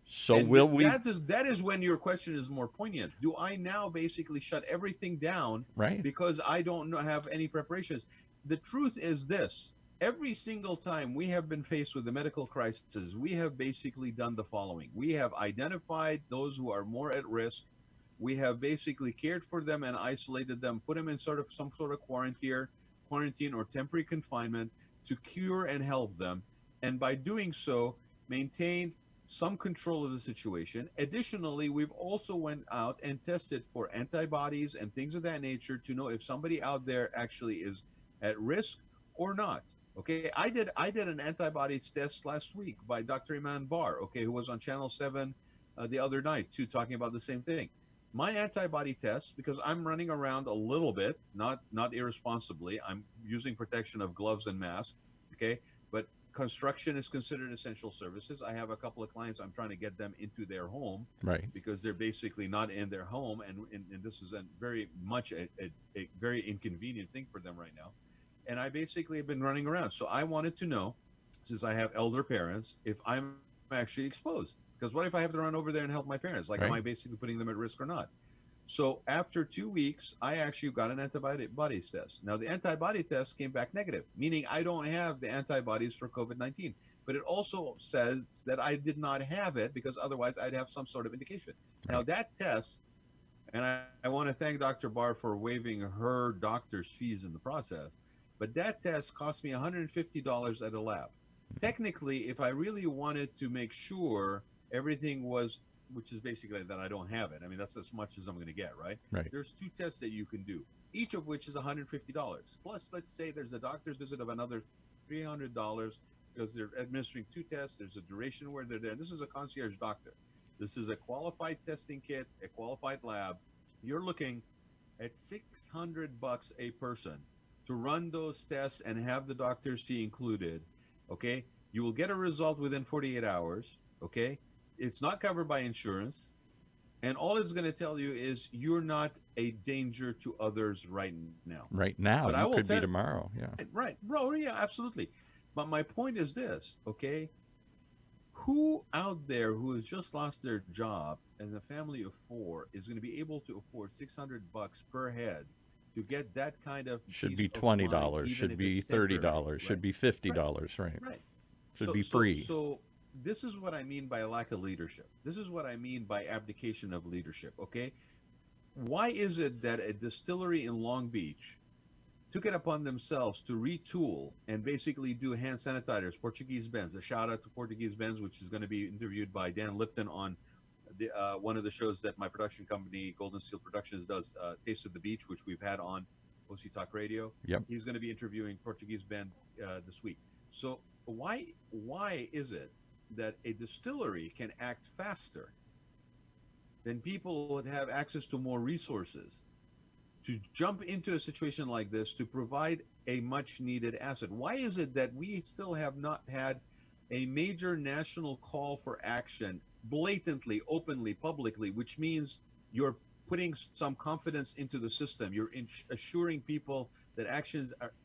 So And will we? that is when your question is more poignant. Do I now basically shut everything down Right. because I don't have any preparations? The truth is this. Every single time we have been faced with the medical crisis, we have basically done the following. We have identified those who are more at risk. We have basically cared for them and isolated them, put them in some sort of quarantine or temporary confinement to cure and help them. And by doing so, maintained some control of the situation. Additionally, we've also went out and tested for antibodies and things of that nature to know if somebody out there actually is at risk or not. Okay, I did an antibodies test last week by Dr. Iman Bar, okay, who was on Channel 7 the other night too, talking about the same thing. My antibody test, because I'm running around a little bit, not irresponsibly, I'm using protection of gloves and masks, okay, but construction is considered essential services. I have a couple of clients, I'm trying to get them into their home, Right. because they're basically not in their home, and this is a very much a very inconvenient thing for them right now. And I basically have been running around. So I wanted to know, since I have elder parents, if I'm actually exposed. Because what if I have to run over there and help my parents? Like, am I basically putting them at risk or not? So after 2 weeks, I actually got an antibodies test. Now, the antibody test came back negative, meaning I don't have the antibodies for COVID-19. But it also says that I did not have it because otherwise I'd have some sort of indication. Right. Now, that test, and I want to thank Dr. Barr for waiving her doctor's fees in the process, but that test cost me $150 at a lab. Technically, if I really wanted to make sure everything was, which is basically that I don't have it. I mean, that's as much as I'm going to get, right? Right. There's 2 tests that you can do, each of which is $150. Plus, let's say there's a doctor's visit of another $300 because they're administering 2 tests. There's a duration where they're there. This is a concierge doctor. This is a qualified testing kit, a qualified lab. You're looking at $600 a person to run those tests and have the doctor's fee included. Okay, you will get a result within 48 hours. Okay, it's not covered by insurance, and all it's going to tell you is you're not a danger to others right now. Right now, But I you will could be tell- tomorrow. Yeah. Right, bro. Yeah, absolutely. But my point is this, okay? Who out there who has just lost their job and a family of 4 is going to be able to afford $600 per head to get that kind of Should peace be of $20. mind, even Should if be it's temporary, $30. Should right? be $50. Right. Right. Should be free. So this is what I mean by a lack of leadership. This is what I mean by abdication of leadership. Okay, why is it that a distillery in Long Beach took it upon themselves to retool and basically do hand sanitizers, Portuguese Benz? A shout out to Portuguese Benz, which is going to be interviewed by Dan Lipton on the, one of the shows that my production company, Golden Seal Productions, does, Taste of the Beach, which we've had on OC Talk Radio. Yep. He's going to be interviewing Portuguese Benz this week. So why is it that a distillery can act faster than people would have access to more resources to jump into a situation like this to provide a much needed asset? Why is it that we still have not had a major national call for action blatantly, openly, publicly, which means you're putting some confidence into the system, you're assuring people that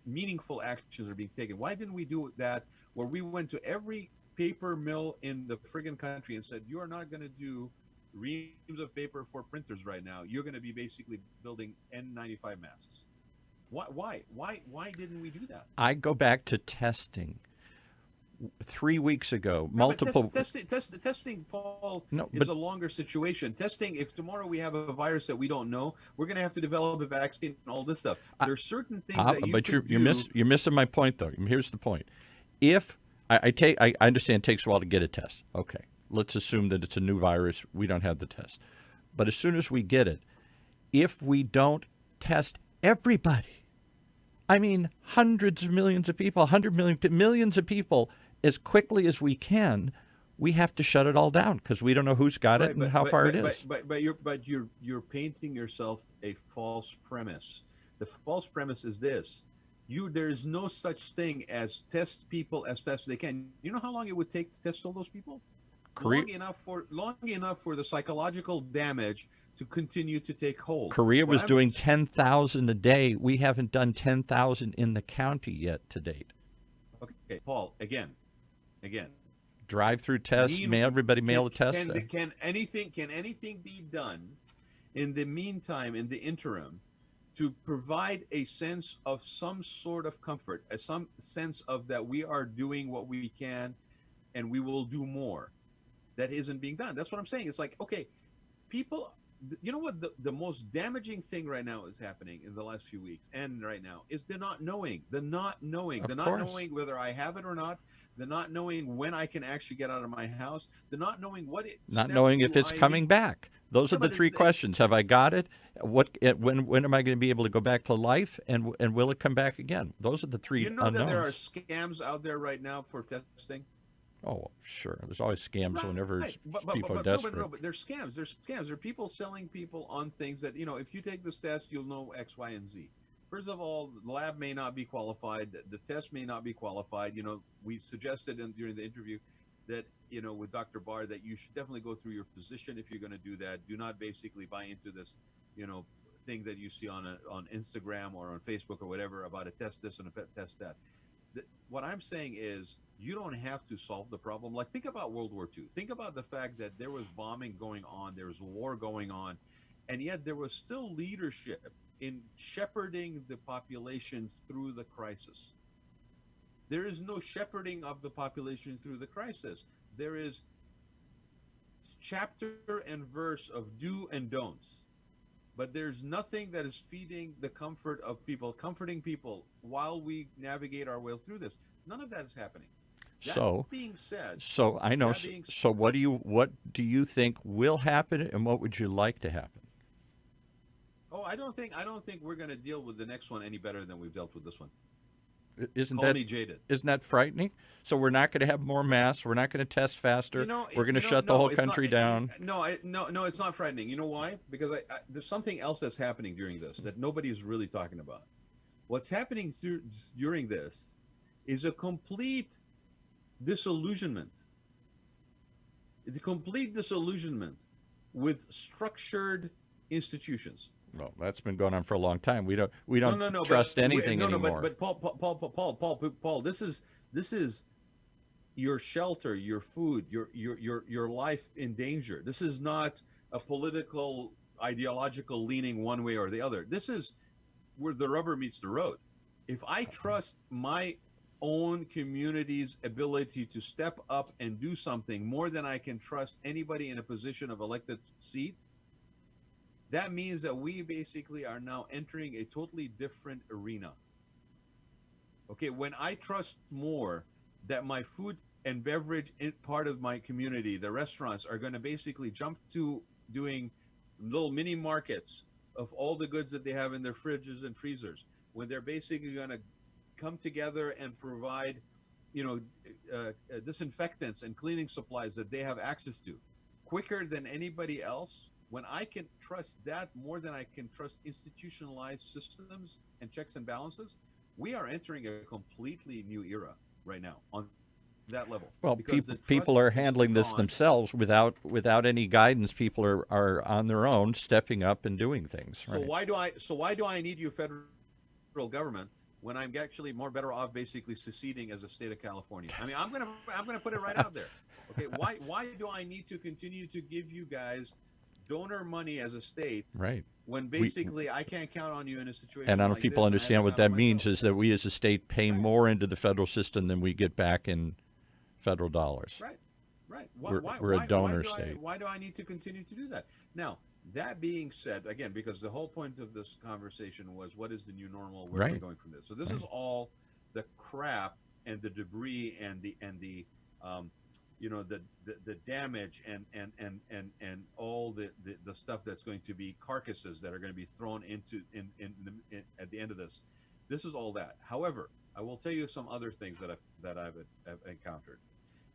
meaningful actions are being taken? Why didn't we do that where we went to every paper mill in the friggin' country and said, you are not going to do reams of paper for printers right now. You're going to be basically building N95 masks. Why didn't we do that? I go back to testing. 3 weeks ago, multiple testing, Paul, is a longer situation. Testing, if tomorrow we have a virus that we don't know, we're going to have to develop a vaccine and all this stuff. There's certain things that you could do. You're missing my point, though. Here's the point. If I understand it takes a while to get a test. Okay, let's assume that it's a new virus. We don't have the test. But as soon as we get it, if we don't test everybody, I mean hundreds of millions of people, 100 million, millions of people, as quickly as we can, we have to shut it all down because we don't know who's got it and how far it is. But you're painting yourself a false premise. The false premise is this: There is no such thing as test people as fast as they can. You know how long it would take to test all those people? Korea, Long enough for the psychological damage to continue to take hold. Korea What was I'm doing s- 10,000 a day. We haven't done 10,000 in the county yet to date. Okay, Paul, again. Drive-through tests, everybody mail a test. Can anything be done in the meantime, in the interim, to provide a sense of some sort of comfort, some sense of that we are doing what we can and we will do more? That isn't being done. That's what I'm saying. It's like, okay, people, you know what, the most damaging thing right now is happening in the last few weeks and right now is the not knowing whether I have it or not, the not knowing when I can actually get out of my house, the not knowing Not knowing if it's coming back. Those are the three questions. Have I got it? When am I going to be able to go back to life? And will it come back again? Those are the three unknowns. That there are scams out there right now for testing? Oh, sure. There's always scams whenever people are No, desperate. but there's scams. There's scams. There are people selling people on things that, if you take this test, you'll know X, Y, and Z. First of all, the lab may not be qualified. The test may not be qualified. We suggested during the interview that, with Dr. Barr, that you should definitely go through your physician if you're going to do that. Do not basically buy into this, thing that you see on Instagram or on Facebook or whatever about a test this and a test that. What I'm saying is, you don't have to solve the problem. Like, think about World War II. Think about the fact that there was bombing going on, there was war going on, and yet there was still leadership in shepherding the population through the crisis. There is no shepherding of the population through the crisis. There is chapter and verse of do and don'ts. But there's nothing that is feeding the comfort of people, comforting people while we navigate our way through this. None of that is happening. That being said, so I know. So what do you think will happen, and what would you like to happen? Oh, I don't think we're going to deal with the next one any better than we've dealt with this one. Call me jaded. Isn't that frightening? So we're not going to have more masks. We're not going to test faster. We're going to shut the whole country down. No, it's not frightening. You know why? Because there's something else that's happening during this that nobody's really talking about. What's happening during this is a complete disillusionment. The complete disillusionment with structured institutions. Well, that's been going on for a long time. We don't trust anything anymore. But Paul, this is your shelter, your food, your life in danger. This is not a political, ideological leaning one way or the other. This is where the rubber meets the road. If I trust my own community's ability to step up and do something more than I can trust anybody in a position of elected seat, that means that we basically are now entering a totally different arena. Okay, when I trust more that my food and beverage part of my community, the restaurants, are going to basically jump to doing little mini markets of all the goods that they have in their fridges and freezers, when they're basically going to come together and provide, disinfectants and cleaning supplies that they have access to quicker than anybody else. When I can trust that more than I can trust institutionalized systems and checks and balances, we are entering a completely new era right now on that level. Well, people are handling this themselves without any guidance. People are on their own, stepping up and doing things. Right? So why do I need you, federal government, when I'm actually more better off basically seceding as a state of California? I mean, I'm gonna put it right out there. Okay, why do I need to continue to give you guys donor money as a state, right, when basically I can't count on you in a situation? And I don't know like if people understand what that means is that we as a state pay more into the federal system than we get back in federal dollars. Right. We're a donor state. Why do I need to continue to do that? Now, that being said, again, because the whole point of this conversation was, what is the new normal? Where are we going from this? So this is all the crap and the debris and the damage and all the stuff that's going to be carcasses that are going to be thrown into at the end of this. This is all that. However, I will tell you some other things that I've encountered,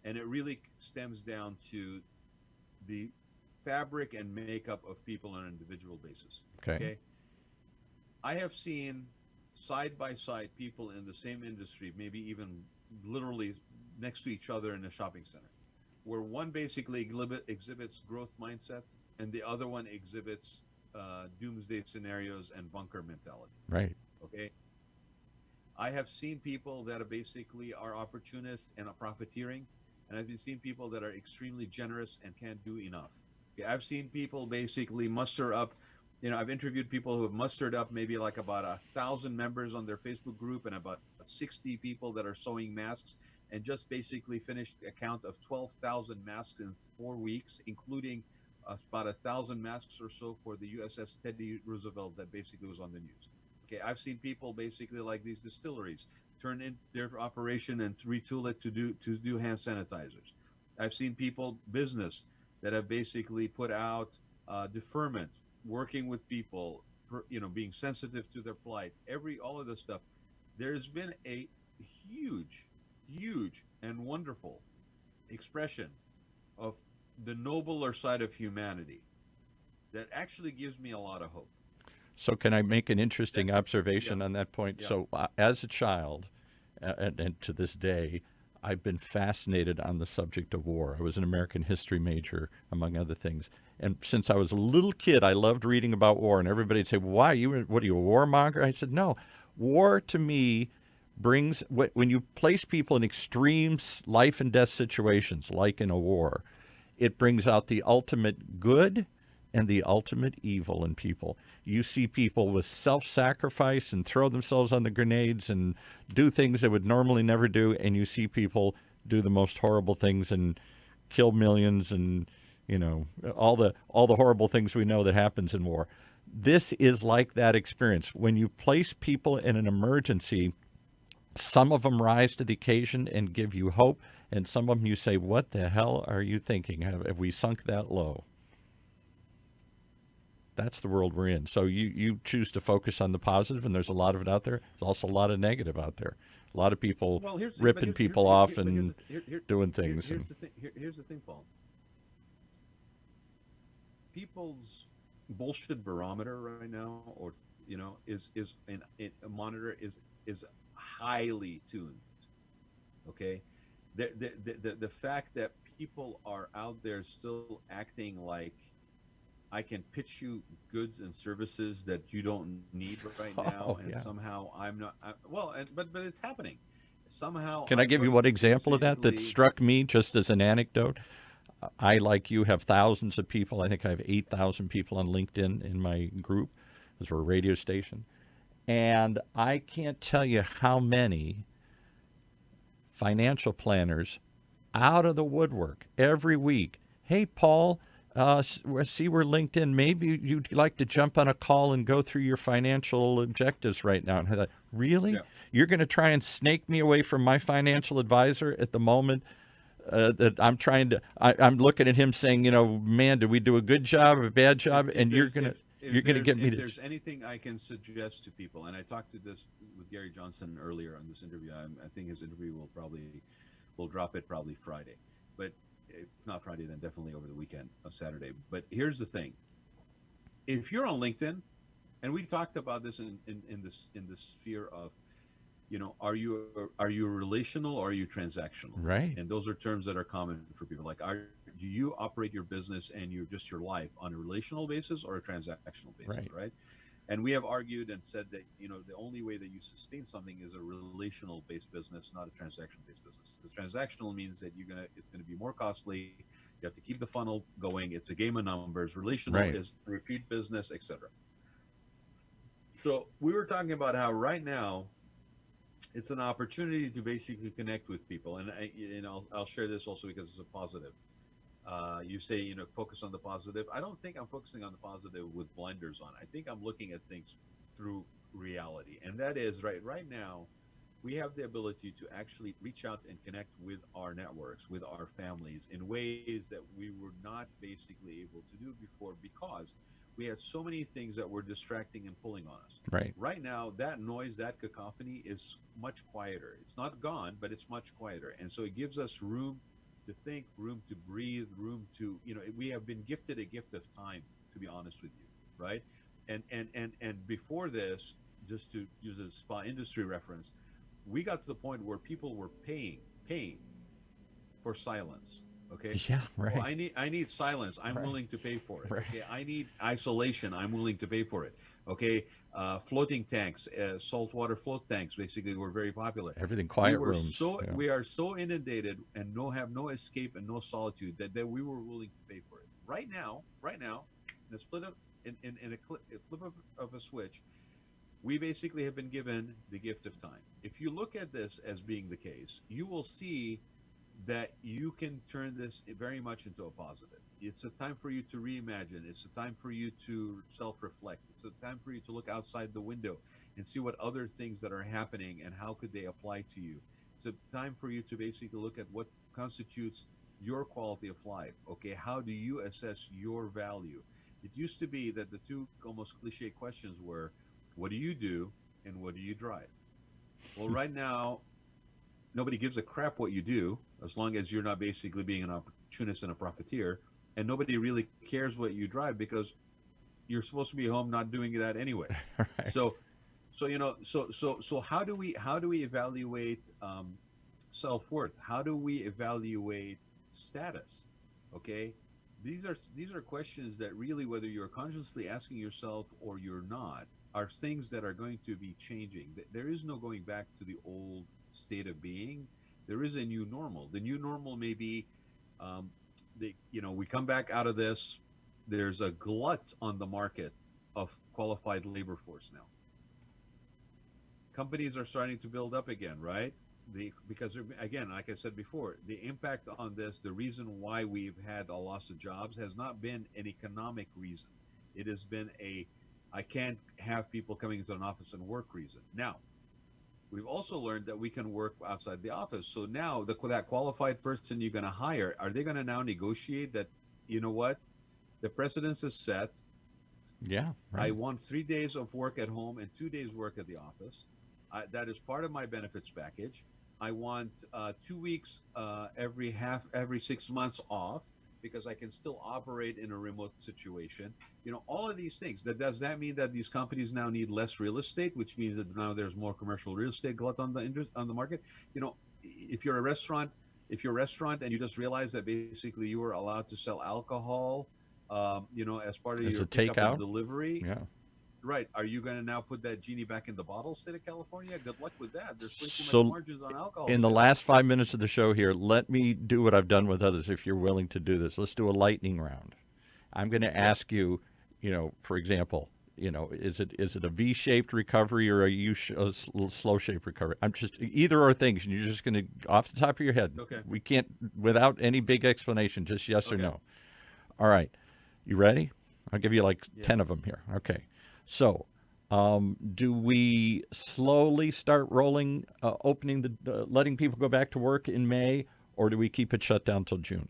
and it really stems down to the fabric and makeup of people on an individual basis. Okay. I have seen side by side people in the same industry, maybe even literally next to each other in a shopping center, where one basically exhibits growth mindset and the other one exhibits doomsday scenarios and bunker mentality. Right. Okay. I have seen people that are basically are opportunists and are profiteering, and I've seen people that are extremely generous and can't do enough. Okay, I've seen people basically muster up. I've interviewed people who have mustered up maybe like about 1,000 members on their Facebook group and about 60 people that are sewing masks, and just basically finished a count of 12,000 masks in 4 weeks, including about 1,000 masks or so for the USS Teddy Roosevelt that basically was on the news. Okay, I've seen people basically like these distilleries turn in their operation and retool it to do hand sanitizers. I've seen people, business, that have basically put out deferment, working with people, being sensitive to their plight, all of this stuff. There's been a huge and wonderful expression of the nobler side of humanity that actually gives me a lot of hope. So can I make an interesting observation on that point? Yeah. So as a child, and to this day, I've been fascinated on the subject of war. I was an American history major, among other things. And since I was a little kid, I loved reading about war. And everybody'd say, why? What are you, a warmonger? I said, no. War, to me, brings, when you place people in extreme life and death situations, like in a war, it brings out the ultimate good and the ultimate evil in people. You see people with self-sacrifice and throw themselves on the grenades and do things they would normally never do, and you see people do the most horrible things and kill millions and, all the horrible things we know that happens in war. This is like that experience. When you place people in an emergency, some of them rise to the occasion and give you hope, and some of them you say, what the hell are you thinking? Have we sunk that low? That's the world we're in. So you choose to focus on the positive, and there's a lot of it out there. There's also a lot of negative out there. A lot of people ripping people off and doing things. Here's the thing, Paul. People's bullshit barometer right now, or is a monitor is highly tuned. Okay, the fact that people are out there still acting like I can pitch you goods and services that you don't need right now, and somehow I'm not. But it's happening. Somehow. Can I give you one example of that struck me just as an anecdote? I, like you, have thousands of people. I think I have 8,000 people on LinkedIn in my group, because we're a radio station, and I can't tell you how many financial planners out of the woodwork every week. Hey, Paul. See, we're LinkedIn. Maybe you'd like to jump on a call and go through your financial objectives right now. And I thought, really? Yeah. You're going to try and snake me away from my financial advisor at the moment that I'm trying to? I'm looking at him saying, man, did we do a good job or a bad job? And you're going to get me to. If there's anything I can suggest to people, and I talked to this with Gary Johnson earlier on this interview. I think his interview we'll drop it probably Friday, but. If not Friday, then definitely over the weekend, Saturday. But here's the thing: if you're on LinkedIn, and we talked about this in the sphere of, are you relational or are you transactional? Right. And those are terms that are common for people. Like, do you operate your business and your life on a relational basis or a transactional basis? Right. And we have argued and said that the only way that you sustain something is a relational-based business, not a transactional-based business. Because transactional means that it's gonna be more costly. You have to keep the funnel going. It's a game of numbers. Relational is repeat business, etc. So we were talking about how right now it's an opportunity to basically connect with people, and I'll share this also because it's a positive. You say, focus on the positive. I don't think I'm focusing on the positive with blinders on. I think I'm looking at things through reality. And that is right now, we have the ability to actually reach out and connect with our networks, with our families in ways that we were not basically able to do before, because we had so many things that were distracting and pulling on us. Right now, that noise, that cacophony is much quieter. It's not gone, but it's much quieter. And so it gives us room to think, room to breathe, room to, we have been gifted a gift of time, to be honest with you, right? And before this, just to use a spa industry reference, we got to the point where people were paying for silence. Okay. Yeah, Oh, right. I need silence. I'm Right. willing to pay for it. Right. Okay. I need isolation. I'm willing to pay for it. Okay. Floating tanks, saltwater float tanks, basically were very popular. Everything, quiet we rooms. Yeah. We are so inundated and have no escape and no solitude that we were willing to pay for it. Right now, in a split of in a flip of a switch, we basically have been given the gift of time. If you look at this as being the case, you will see that you can turn this very much into a positive. It's a time for you to reimagine. It's a time for you to self-reflect. It's a time for you to look outside the window and see what other things that are happening and how could they apply to you. It's a time for you to basically look at what constitutes your quality of life. Okay, how do you assess your value? It used to be that the two almost cliche questions were, what do you do and what do you drive? Well, right now, nobody gives a crap what you do as long as you're not basically being an opportunist and a profiteer, and nobody really cares what you drive because you're supposed to be home not doing that anyway. Right. So how do we evaluate self-worth? How do we evaluate status? Okay, these are questions that really, whether you're consciously asking yourself or you're not, are things that are going to be changing. There is no going back to the old state of being. There is a new normal. The new normal may be, we come back out of this. There's a glut on the market of qualified labor force now. Companies are starting to build up again, right? Because again, like I said before, the impact on this, the reason why we've had a loss of jobs has not been an economic reason. It has been I can't have people coming into an office and work reason. Now, we've also learned that we can work outside the office. So now that qualified person you're going to hire, are they going to now negotiate that, you know what, the precedence is set. Yeah. Right. I want 3 days of work at home and 2 days work at the office. That is part of my benefits package. I want 2 weeks every 6 months off because I can still operate in a remote situation. All of these things. Does that mean that these companies now need less real estate, which means that now there's more commercial real estate glut on the market? If you're a restaurant and you just realize that basically you were allowed to sell alcohol, as part of As your a pickup takeout? and delivery. Yeah. Right. Are you going to now put that genie back in the bottle, state of California? Good luck with that. There's way too So, much margins on alcohol. in the last 5 minutes of the show here, let me do what I've done with others if you're willing to do this. Let's do a lightning round. I'm going to ask you, for example, is it a V-shaped recovery or a slow-shaped recovery? I'm just either or things, and you're just going to, off the top of your head. Okay. We can't, without any big explanation, just yes or Okay. no. All right. You ready? I'll give you like Yeah. 10 of them here. Okay. So, do we slowly start rolling, opening letting people go back to work in May, or do we keep it shut down till June?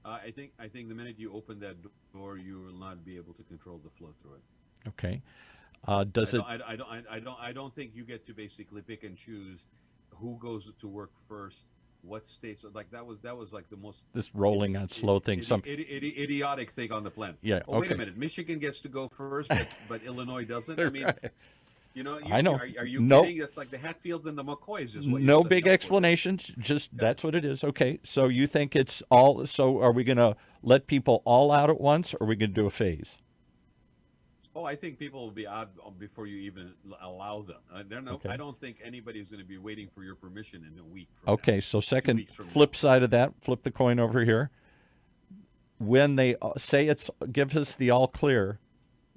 I think the minute you open that door, you will not be able to control the flow through it. Okay. I don't think you get to basically pick and choose who goes to work first, what states. Like that was like the most this rolling on slow thing? Idiotic thing on the planet. Yeah. Oh, wait Okay. a minute. Michigan gets to go first, but Illinois doesn't. I mean, Right. I know. Are you kidding? That's like the Hatfields and the McCoys. Is what you No said big before. explanations. Just that's what it is. Okay. So you think it's all? So are we going to let people all out at once, or are we going to do a phase? Oh, I think people will be out before you even allow them. Okay. I don't think anybody's going to be waiting for your permission in a week. From Okay. now. So 2 second weeks from flip side of that, flip the coin over here. When they say give us the all clear,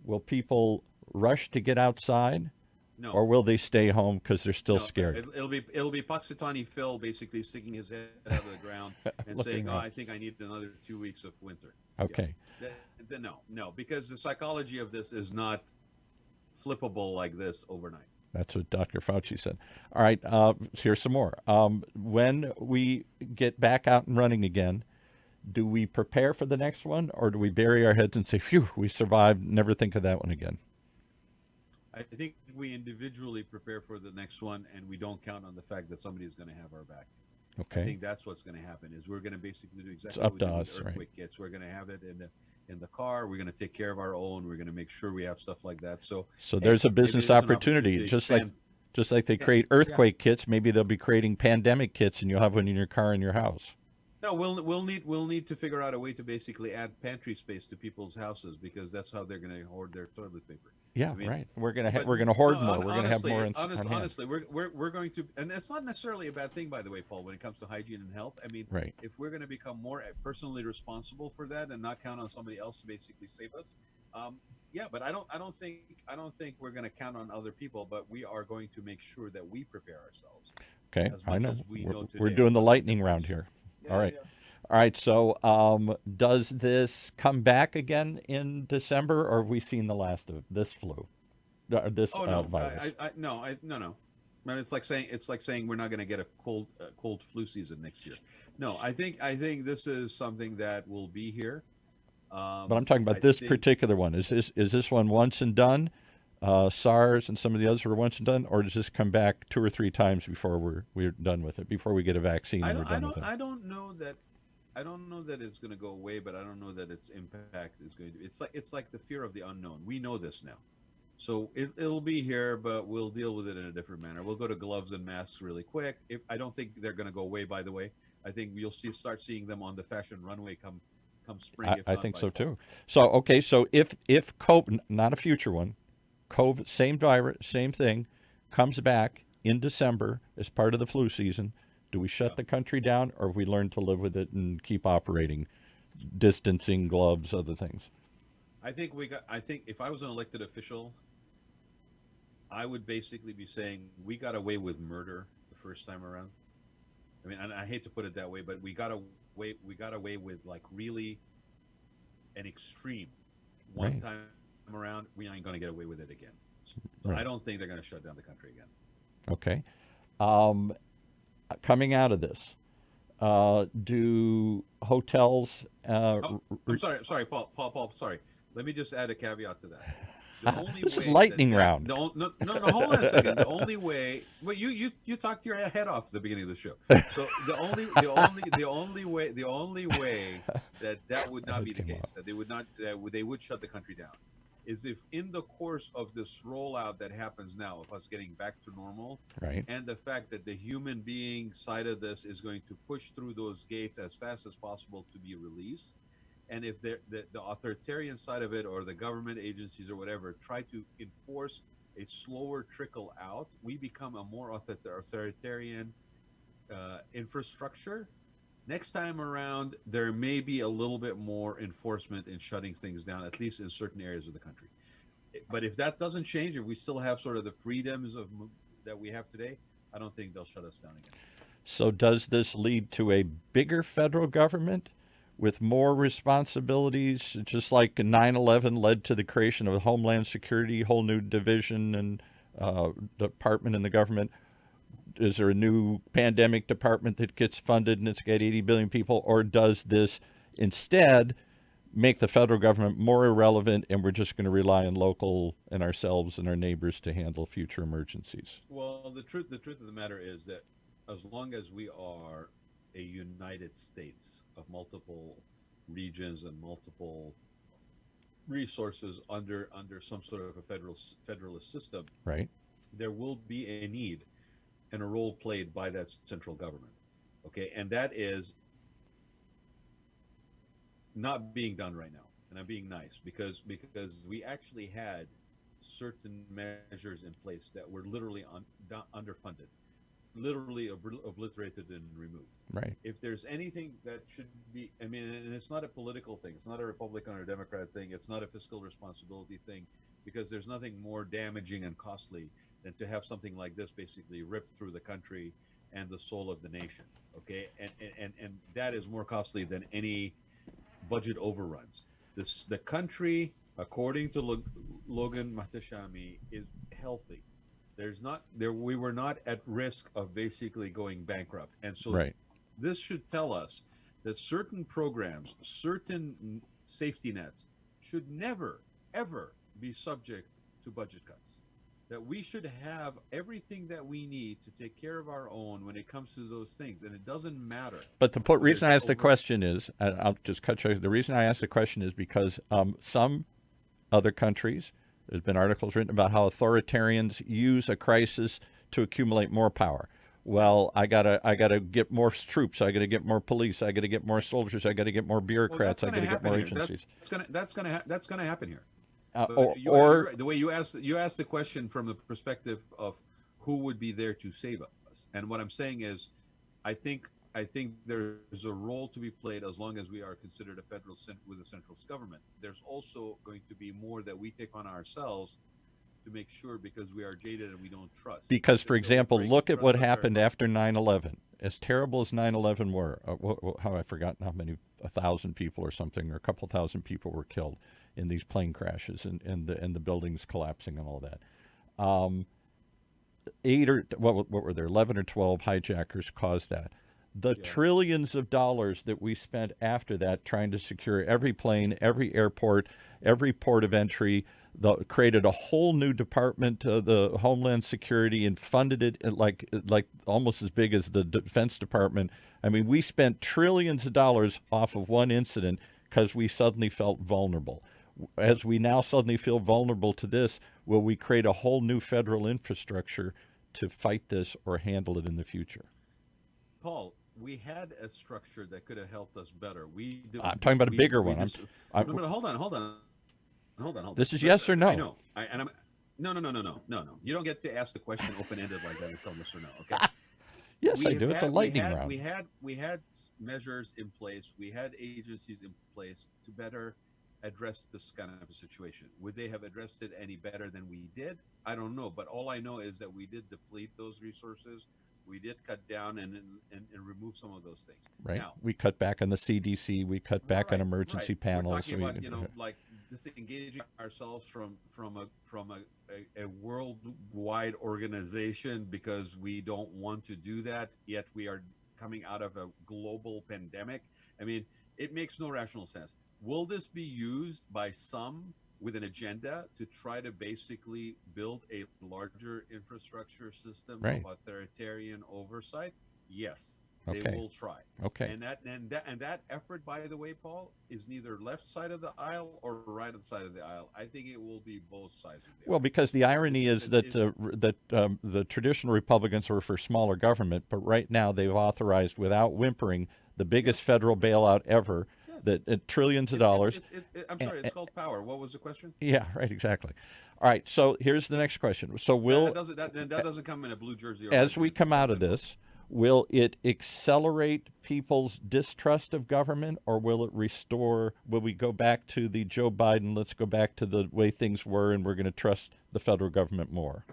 will people rush to get outside? No. Or will they stay home because they're still No, scared? It'll be Puxatawny Phil basically sticking his head out of the ground and Looking saying, "Oh, around. I think I need another 2 weeks of winter." Okay. Yeah. No, because the psychology of this is not flippable like this overnight. That's what Dr. Fauci said. All right, here's some more. When we get back out and running again, do we prepare for the next one, or do we bury our heads and say, phew, we survived, never think of that one again? I think we individually prepare for the next one, and we don't count on the fact that somebody is going to have our back. I Okay. think that's what's going to happen. Is we're going to basically do exactly up what we to did with us, right. earthquake kits. We're going to have it, and in the car. We're going to take care of our own. We're going to make sure we have stuff like that. So, So hey, there's a maybe business there's an opportunity, opportunity to just like expand. they Yeah, create yeah. earthquake kits. Maybe they'll be creating pandemic kits, and you'll have one in your car in your house. No, we'll need to figure out a way to basically add pantry space to people's houses because that's how they're going to hoard their toilet paper. Yeah, I mean, right. but We're gonna no, hoard more. We're gonna have more honestly, on hand. honestly, we're going to, and it's not necessarily a bad thing, by the way, Paul, when it comes to hygiene and health. I mean, Right. if we're going to become more personally responsible for that and not count on somebody else to basically save us, yeah. But I don't think we're going to count on other people, but we are going to make sure that we prepare ourselves Okay, as I much know. as we know We're today. doing the What's the lightning round difference? here. All Yeah, right. yeah. All right. So, does this come back again in December, or have we seen the last of this flu, or this Oh no, virus? no. Man, it's like saying we're not going to get a cold flu season next year. No, I think this is something that will be here. But I'm talking I about this think particular one. Is this one once and done? SARS and some of the others were once and done, or does this come back two or three times before we're done with it? Before we get a vaccine I and we're don't I done with don't it? I don't know that I don't know that it's going to go away, but I don't know that its impact is going to. It's like the fear of the unknown. We know this now. So it'll be here, but we'll deal with it in a different manner. We'll go to gloves and masks really quick. If I don't think they're going to go away, by the way. I think you'll start seeing them on the fashion runway come spring, if I not think by so fall. too. So okay, so if COVID, not a future one, COVID, same virus, same thing, comes back in December as part of the flu season, do we shut Yeah. the country down, or have we learned to live with it and keep operating, distancing, gloves, other things? I think if I was an elected official, I would basically be saying we got away with murder the first time around. I mean, and I hate to put it that way, but we got away with like really an extreme one Right, time around. We ain't gonna get away with it again. So I right. don't think they're gonna shut down the country again. Okay. Um, Coming out of this, do hotels? Oh, I'm sorry, Paul. Sorry. Let me just add a caveat to that. The only This is way lightning round. no, hold on a second. The only way, well, you talked your head off at the beginning of the show. So the only way that would not It be the came case, off. that they would shut the country down, is if in the course of this rollout that happens now of us getting back to normal, Right. and the fact that the human being side of this is going to push through those gates as fast as possible to be released, and if the authoritarian side of it or the government agencies or whatever try to enforce a slower trickle out, we become a more authoritarian infrastructure. Next time around, there may be a little bit more enforcement in shutting things down, at least in certain areas of the country. But if that doesn't change, if we still have sort of the freedoms that we have today, I don't think they'll shut us down again. So does this lead to a bigger federal government with more responsibilities, just like 9/11 led to the creation of Homeland Security, whole new division and department in the government? Is there a new pandemic department that gets funded and it's got 80 billion people, or does this instead make the federal government more irrelevant and we're just going to rely on local and ourselves and our neighbors to handle future emergencies? Well, the truth of the matter is that as long as we are a United States of multiple regions and multiple resources under some sort of a federalist system, Right, there will be a need and a role played by that central government. Okay, and that is not being done right now. And I'm being nice because we actually had certain measures in place that were literally underfunded, literally obliterated and removed. right. If there's anything that should be, I mean, and it's not a political thing, it's not a Republican or a Democrat thing, it's not a fiscal responsibility thing, because there's nothing more damaging and costly than to have something like this basically ripped through the country and the soul of the nation. Okay, and that is more costly than any budget overruns. The country, according to Logan Mahtashami, is healthy. There's not there we were not at risk of basically going bankrupt, and so Right. this should tell us that certain programs, certain safety nets, should never ever be subject to budget cuts. that we should have everything that we need to take care of our own when it comes to those things, and it doesn't matter. But the whether reason I it's asked the over. question is, I'll just cut you. The reason I asked the question is because some other countries, there's been articles written about how authoritarians use a crisis to accumulate more power. Well, I gotta get more troops. I gotta get more police. I gotta get more soldiers. I gotta get more Well, bureaucrats. that's I going to gotta get happen more here. agencies. That's going to happen here. Uh, But or, you're or right. The way you asked the question from the perspective of who would be there to save us. And what I'm saying is, I think there's a role to be played as long as we are considered a federal with a central government. There's also going to be more that we take on ourselves to make sure, because we are jaded and we don't trust. because, for So example, breaking look at what trust is very happened powerful. after 9/11. As terrible as 9/11 were, how I've forgotten how many, 1,000 people or something, or a couple thousand people were killed in these plane crashes and the buildings collapsing and all that. What were there? 11 or 12 hijackers caused that. The Yeah. trillions of dollars that we spent after that trying to secure every plane, every airport, every port of entry, created a whole new department, the Homeland Security, and funded it like almost as big as the Defense Department. I mean, we spent trillions of dollars off of one incident because we suddenly felt vulnerable. As we now suddenly feel vulnerable to this, will we create a whole new federal infrastructure to fight this or handle it in the future? Paul, we had a structure that could have helped us better. I'm talking about a bigger one. No, hold on. This is yes or no? I know. No. You don't get to ask the question open-ended like that and tell yes or no. Okay. Yes, I do. It's a lightning round. We had measures in place. We had agencies in place to better address this kind of a situation. Would they have addressed it any better than we did? I don't know. But all I know is that we did deplete those resources. We did cut down and remove some of those things. Right. Now, We cut back on the CDC. We cut back on emergency panels. We're talking about, like disengaging ourselves from a worldwide organization because we don't want to do that. Yet we are coming out of a global pandemic. I mean, it makes no rational sense. Will this be used by some with an agenda to try to basically build a larger infrastructure system Right. of authoritarian oversight? Yes, Okay. they will try. Okay. And that effort, by the way, Paul, is neither left side of the aisle or right side of the aisle. I think it will be both sides of the aisle. Well, because the irony is that the traditional Republicans were for smaller government, but right now they've authorized, without whimpering, the biggest federal bailout ever, that trillions of dollars. I'm sorry, it's called power. What was the question? Yeah, right, exactly. All right, so here's the next question. So that doesn't come in a blue jersey. Or as we come out of this, will it accelerate people's distrust of government, or will it restore? Will we go back to the Joe Biden? Let's go back to the way things were, and we're going to trust the federal government more.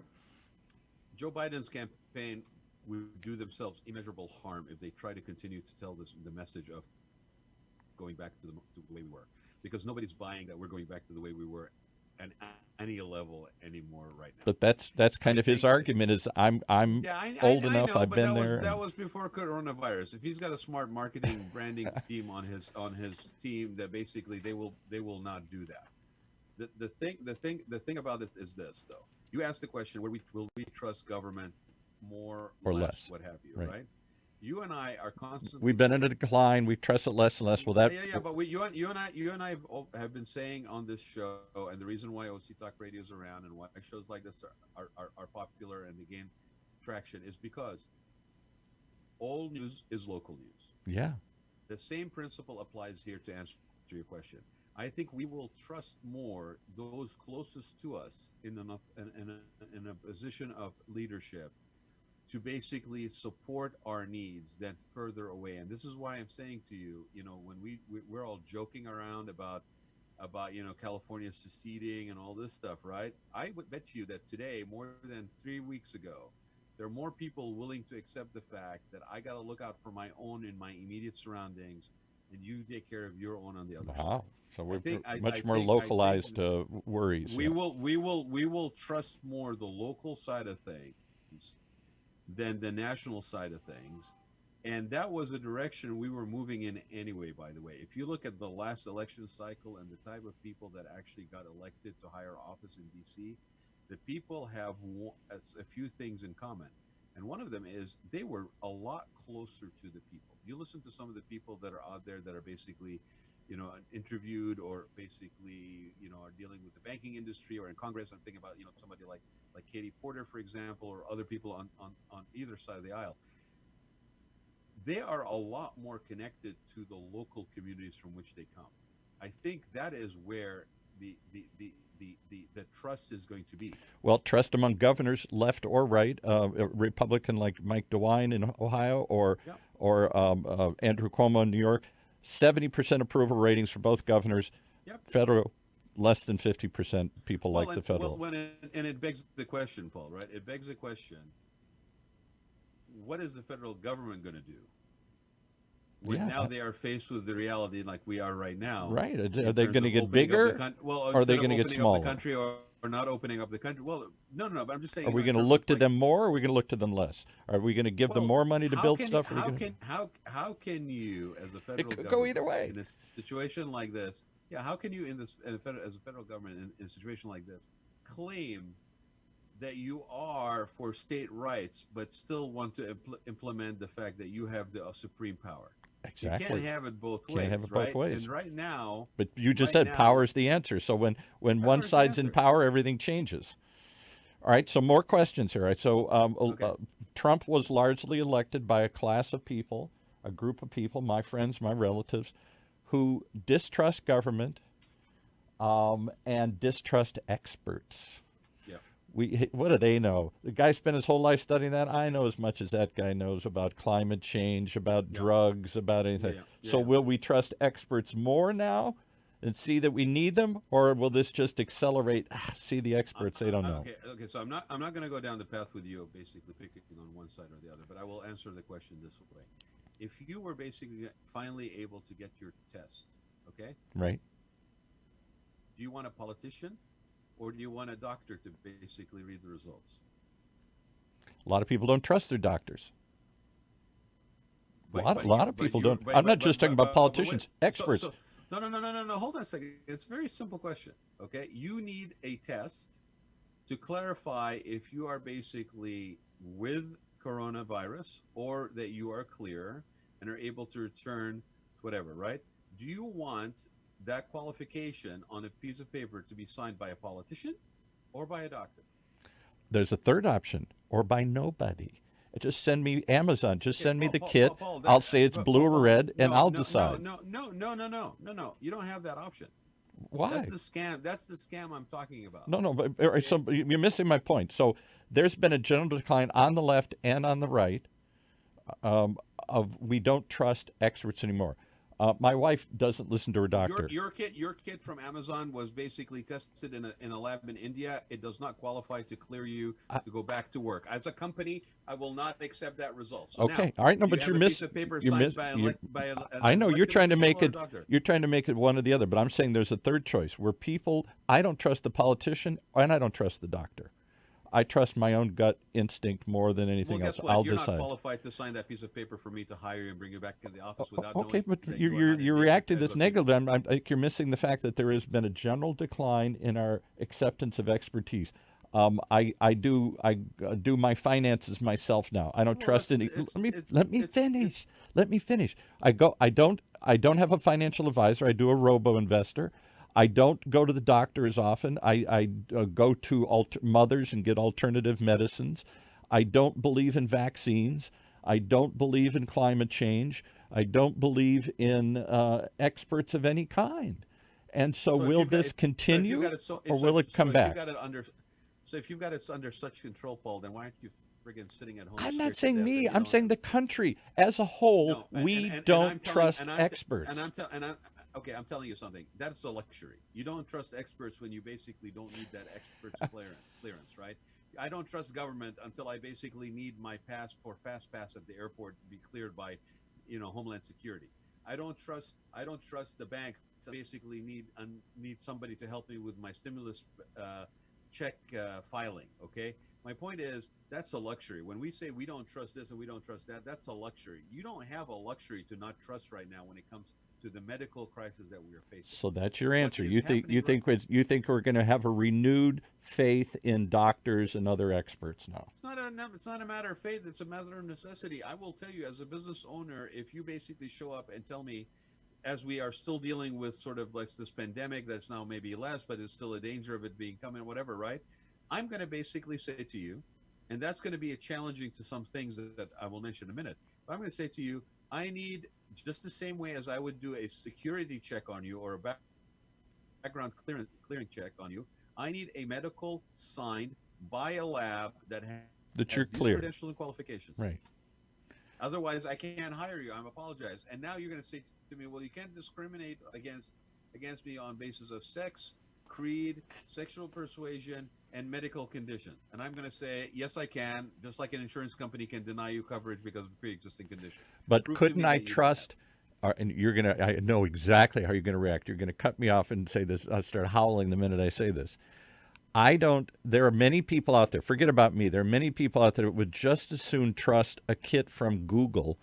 Joe Biden's campaign would do themselves immeasurable harm if they try to continue to tell the message of going back to the way we were, because nobody's buying that we're going back to the way we were at any level anymore right now. But that's kind of his argument is I'm old enough. I know, I've but been there. That was before coronavirus. If he's got a smart marketing branding team on his team, that basically they will not do that. The thing about this is this, though. You asked the question: will we trust government more or less? What have you? Right. Right? You and I are constantly. We've been in a decline. We trust it less and less. Well, that But you and I have been saying on this show, and the reason why OC Talk Radio is around and why shows like this are popular and they gain traction is because all news is local news. yeah. The same principle applies here to answer your question. I think we will trust more those closest to us in a position of leadership to basically support our needs than further away. And this is why I'm saying to you, when we're all joking around about California seceding and all this stuff, right? I would bet you that today, more than 3 weeks ago, there are more people willing to accept the fact that I got to look out for my own in my immediate surroundings, and you take care of your own on the other side. Wow. So we're I much more think- localized worries. We will trust more the local side of things than the national side of things. And that was a direction we were moving in anyway, by the way. If you look at the last election cycle and the type of people that actually got elected to higher office in DC, the people have a few things in common. And one of them is they were a lot closer to the people. You listen to some of the people that are out there that are basically, interviewed, or basically, are dealing with the banking industry or in Congress. I'm thinking about, somebody like Katie Porter, for example, or other people on either side of the aisle. They are a lot more connected to the local communities from which they come. I think that is where the trust is going to be. Well, trust among governors, left or right, a Republican like Mike DeWine in Ohio, or Yep. Andrew Cuomo in New York, 70% approval ratings for both governors. Yep. Federal, less than 50% people like the federal. And it begs the question, Paul, right? It begs the question, what is the federal government going to do? When now they are faced with the reality like we are right now. Right. Are they going to get bigger? Or are they going to get smaller? The country or not opening up the country? Well, no. But I'm just saying. Are we going to look to them more, or are we going to look to them less? Are we going to give them more money to build stuff? How can you, as a federal it could government, go either way in a situation like this? Yeah. How can you, as a federal government, in a situation like this, claim that you are for state rights, but still want to implement the fact that you have the supreme power? Exactly. You can't have it both ways. Can't have it both ways. And right now. But you just said power is the answer. So when one side's in power, everything changes. All right. So more questions here. All right. So Trump was largely elected by a class of people, a group of people, my friends, my relatives, who distrust government and distrust experts. What do they know? The guy spent his whole life studying that. I know as much as that guy knows about climate change, about drugs, about anything. So will we trust experts more now and see that we need them, or will this just accelerate? See the experts, they don't know. Okay. So I'm not going to go down the path with you, basically picking on one side or the other, but I will answer the question this way. If you were basically finally able to get your test, okay? Right. Do you want a politician? Or do you want a doctor to basically read the results? A lot of people don't trust their doctors. A lot of people don't. I'm not just talking about politicians, experts. No. Hold on a second. It's a very simple question. Okay, you need a test to clarify if you are basically with coronavirus or that you are clear and are able to return whatever. Right? Do you want that qualification on a piece of paper to be signed by a politician or by a doctor? There's a third option, or by nobody. Just send me Amazon. Just send me the kit. Paul, I'll say it's blue or red, and I'll decide. No. You don't have that option. Why? That's the scam. That's the scam I'm talking about. No. But so you're missing my point. So there's been a general decline on the left and on the right of we don't trust experts anymore. My wife doesn't listen to her doctor. Your kit from Amazon was basically tested in a lab in India. It does not qualify to clear you to go back to work. As a company, I will not accept that result. So okay, now, all right. No, but you're missing. I know you're trying to make it. You're trying to make it one or the other. But I'm saying there's a third choice where people. I don't trust the politician, and I don't trust the doctor. I trust my own gut instinct more than anything else. I'll You're decide. Not qualified to sign that piece of paper for me to hire you and bring you back to the office without okay, knowing. But you're reacting to this negatively. I think you're missing the fact that there has been a general decline in our acceptance of expertise. I do my finances myself now. I don't trust any. Let me finish. Let me finish. I don't have a financial advisor. I do a robo investor. I don't go to the doctor as often. I go to mothers and get alternative medicines. I don't believe in vaccines. I don't believe in climate change. I don't believe in experts of any kind. And so will this continue, or will it come back? So if you've got it under such control, Paul, then why aren't you friggin' sitting at home? I'm not saying me. I'm saying the country as a whole. We don't trust experts. Okay, I'm telling you something. That's a luxury. You don't trust experts when you basically don't need that expert's clearance, right? I don't trust government until I basically need my fast pass at the airport to be cleared by, Homeland Security. I don't trust the bank. I basically need somebody to help me with my stimulus check filing. Okay. My point is that's a luxury. When we say we don't trust this and we don't trust that, that's a luxury. You don't have a luxury to not trust right now when it comes to the medical crisis that we are facing. So that's your What answer. is You think happening you think you think we're going to have a renewed faith in doctors and other experts now? It's not a matter of faith. It's a matter of necessity. I will tell you, as a business owner, if you basically show up and tell me, as we are still dealing with sort of like this pandemic that's now maybe less, but it's still a danger of it being coming, whatever, right? I'm going to basically say to you, and that's going to be a challenging to some things that I will mention in a minute. But I'm going to say to you, I need, just the same way as I would do a security check on you or a background clearing check on you, I need a medical signed by a lab that That you're has these clear. credentials and qualifications. Right. Otherwise, I can't hire you. I apologize. And now you're going to say to me, well, you can't discriminate against me on basis of sex, creed, sexual persuasion, and medical conditions. And I'm going to say, yes, I can, just like an insurance company can deny you coverage because of a pre-existing condition. But Prove to couldn't me I that you do trust? And you're gonna. I know exactly how you're gonna react. You're gonna cut me off and say this. I'll start howling the minute I say this. I don't. There are many people out there. Forget about me. There are many people out there that would just as soon trust a kit from Google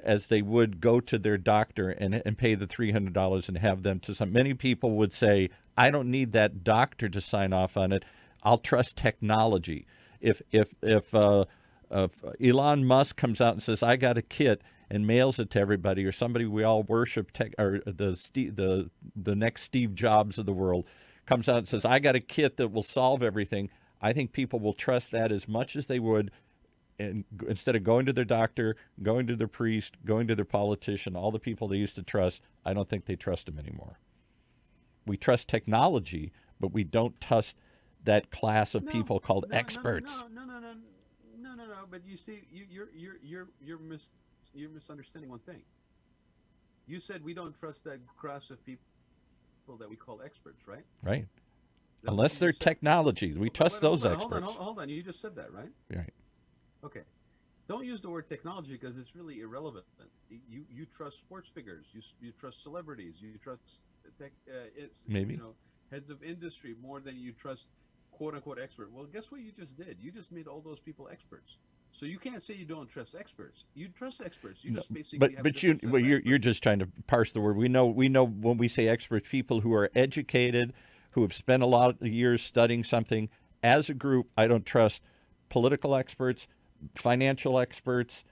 as they would go to their doctor and pay the $300 and have them to some. Many people would say, I don't need that doctor to sign off on it. I'll trust technology. If Elon Musk comes out and says, I got a kit and mails it to everybody, or somebody we all worship, or the next Steve Jobs of the world comes out and says, I got a kit that will solve everything, I think people will trust that as much as they would, and instead of going to their doctor, going to their priest, going to their politician, all the people they used to trust, I don't think they trust them anymore. We trust technology, but we don't trust that class of people called experts. No. But you see, you're misunderstanding one thing. You said we don't trust that class of people that we call experts, right? Right. That's Unless what they're you said. technology. We trust those Hold experts. on. You just said that, right? Right. Okay. Don't use the word technology because it's really irrelevant. You trust sports figures. You trust celebrities. You trust Maybe. heads of industry more than you trust quote unquote expert. Well, guess what you just did? You just made all those people experts. So you can't say you don't trust experts. You trust experts. You just basically have a different set of you're just trying to parse the word. We know when we say experts, people who are educated, who have spent a lot of years studying something. As a group, I don't trust political experts, financial experts,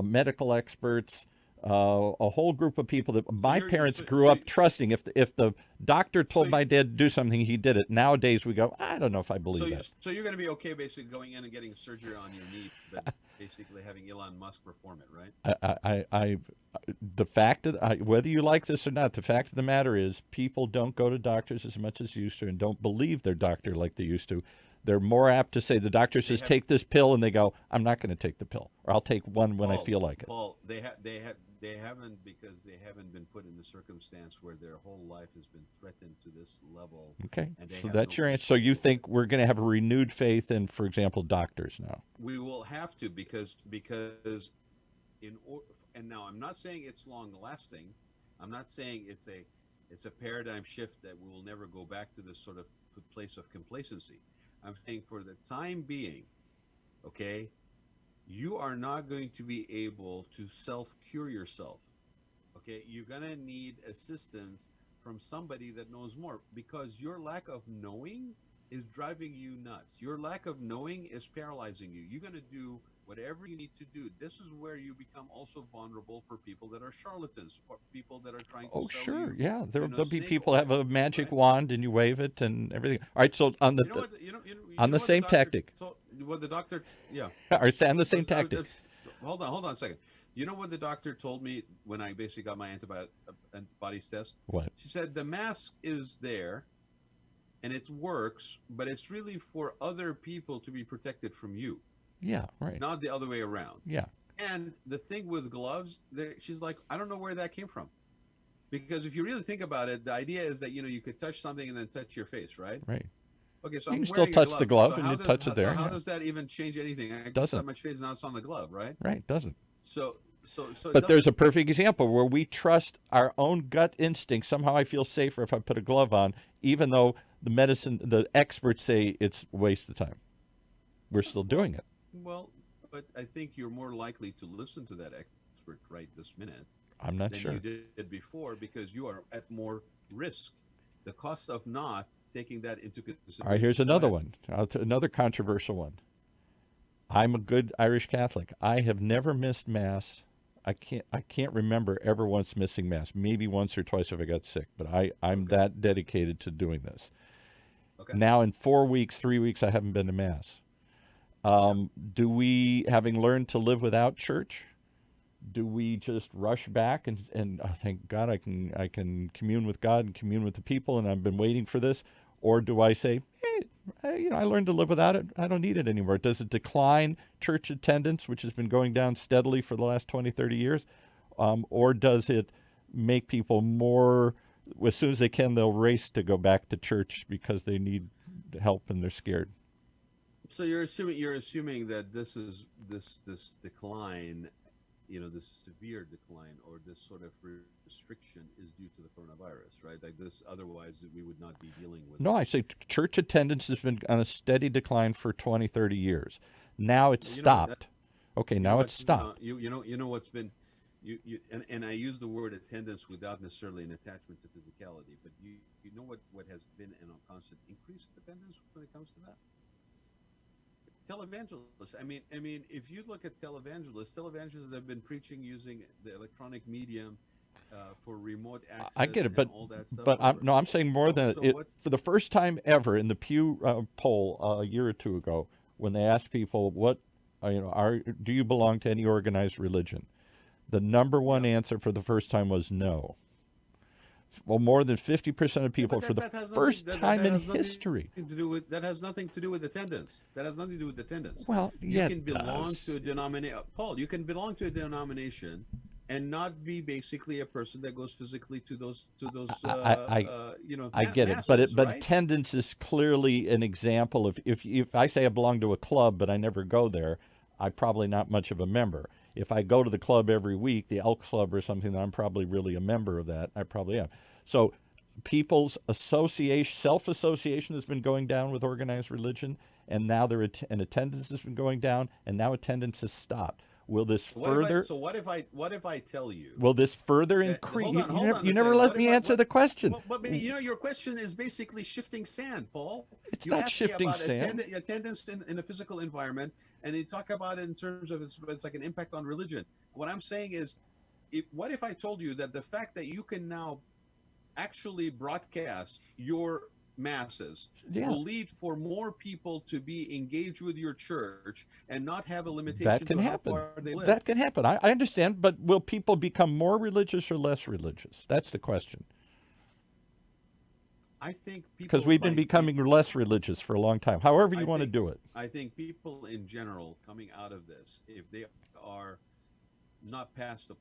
medical experts, a whole group of people that my parents grew up trusting. If the doctor told my dad to do something, he did it. Nowadays we go, I don't know if I believe that. So you're going to be okay basically going in and getting surgery on your knee, but basically having Elon Musk perform it, right? The fact of whether you like this or not, the fact of the matter is people don't go to doctors as much as used to and don't believe their doctor like they used to. They're more apt to say the doctor says take this pill, and they go, I'm not going to take the pill, or I'll take one when I feel like it. Paul, they haven't, because they haven't been put in the circumstance where their whole life has been threatened to this level. Okay, so that's your answer. So you think we're going to have a renewed faith in, for example, doctors now? We will have to because and now I'm not saying it's long lasting. I'm not saying it's a paradigm shift that we will never go back to this sort of place of complacency. I'm saying for the time being, okay, you are not going to be able to self-cure yourself. Okay, you're going to need assistance from somebody that knows more, because your lack of knowing is driving you nuts. Your lack of knowing is paralyzing you. You're going to do whatever you need to do. This is where you become also vulnerable for people that are charlatans, or people that are trying to sell sure, you, yeah. There'll be snake people oil, have a magic right? wand and you wave it and everything. All right, so on the on the same tactic. What the doctor, yeah. Or on the same tactic. Hold on a second. You know what the doctor told me when I basically got my antibodies test? What? She said the mask is there and it works, but it's really for other people to be protected from you. Yeah, right. Not the other way around. Yeah. And the thing with gloves, she's like, I don't know where that came from. Because if you really think about it, the idea is that, you could touch something and then touch your face, right? Right. Okay, so you I'm can still wearing a touch the glove and you touch it there. So how does that even change anything? I doesn't. touch my face, now it's on the glove, right? Right, doesn't. So but there's a perfect example where we trust our own gut instinct. Somehow I feel safer if I put a glove on, even though the experts say it's a waste of time. We're still doing it. Well, but I think you're more likely to listen to that expert right this minute. I'm not than sure. you did before, because you are at more risk. The cost of not taking that into consideration. All right, here's Go another ahead. one. Another controversial one. I'm a good Irish Catholic. I have never missed Mass. I can't remember ever once missing Mass. Maybe once or twice if I got sick, but I'm Okay. that dedicated to doing this. Okay. Now in 4 weeks, 3 weeks, I haven't been to Mass. Yeah. Do we, having learned to live without church, do we just rush back and thank God I can commune with God and commune with the people, and I've been waiting for this, or do I say, hey, I learned to live without it. I don't need it anymore. Does it decline church attendance, which has been going down steadily for the last 20, 30 years, or does it make people more? As soon as they can, they'll race to go back to church because they need help and they're scared. So you're assuming that this decline, this severe decline, or this sort of restriction is due to the coronavirus, right? Like this, otherwise we would not be dealing with No, I this. say church attendance has been on a steady decline for 20, 30 years. Now it's Well, stopped. Okay, you know now what it's stopped. you know what's been and I use the word attendance without necessarily an attachment to physicality, but you know what has been a constant increase of attendance when it comes to that? Televangelists. I mean, if you look at televangelists have been preaching using the electronic medium for remote access I get it, and all that stuff. but I'm saying more So, than so it. what? For the first time ever in the Pew poll a year or two ago, when they asked people what do you belong to any organized religion, the number one Yeah. answer for the first time was no. Well, more than 50% of Yeah, people but for the that has nothing. first time That in has nothing history. to do with. That has nothing to do with attendance. That has nothing to do with attendance. Well, You yeah, can it belong does. to a denomination. Paul, you can belong to a denomination and not be basically a person that goes physically to those I get it, masses, but right? attendance is clearly an example of if I say I belong to a club but I never go there, I'm probably not much of a member. If I go to the club every week, the Elks Club or something, that I'm probably really a member of that. I probably am. So people's self-association has been going down with organized religion, and now and attendance has been going down, and now attendance has stopped. Will this further? What if I tell you Will this further that? increase? Hold on You a never second. let me answer the question. Well, but your question is basically shifting sand, Paul. It's You not asked me shifting about sand. attendance in a physical environment, and you talk about it in terms of it's like an impact on religion. What I'm saying is, what if I told you that the fact that you can now actually broadcast your masses Yeah, will lead for more people to be engaged with your church and not have a that limitation can to how happen. far they live? That can happen. I understand, but will people become more religious or less religious? That's the question. I think Because people we've been becoming less religious for a long time. However you I want to think do it. I think people in general coming out of this, if they are not past the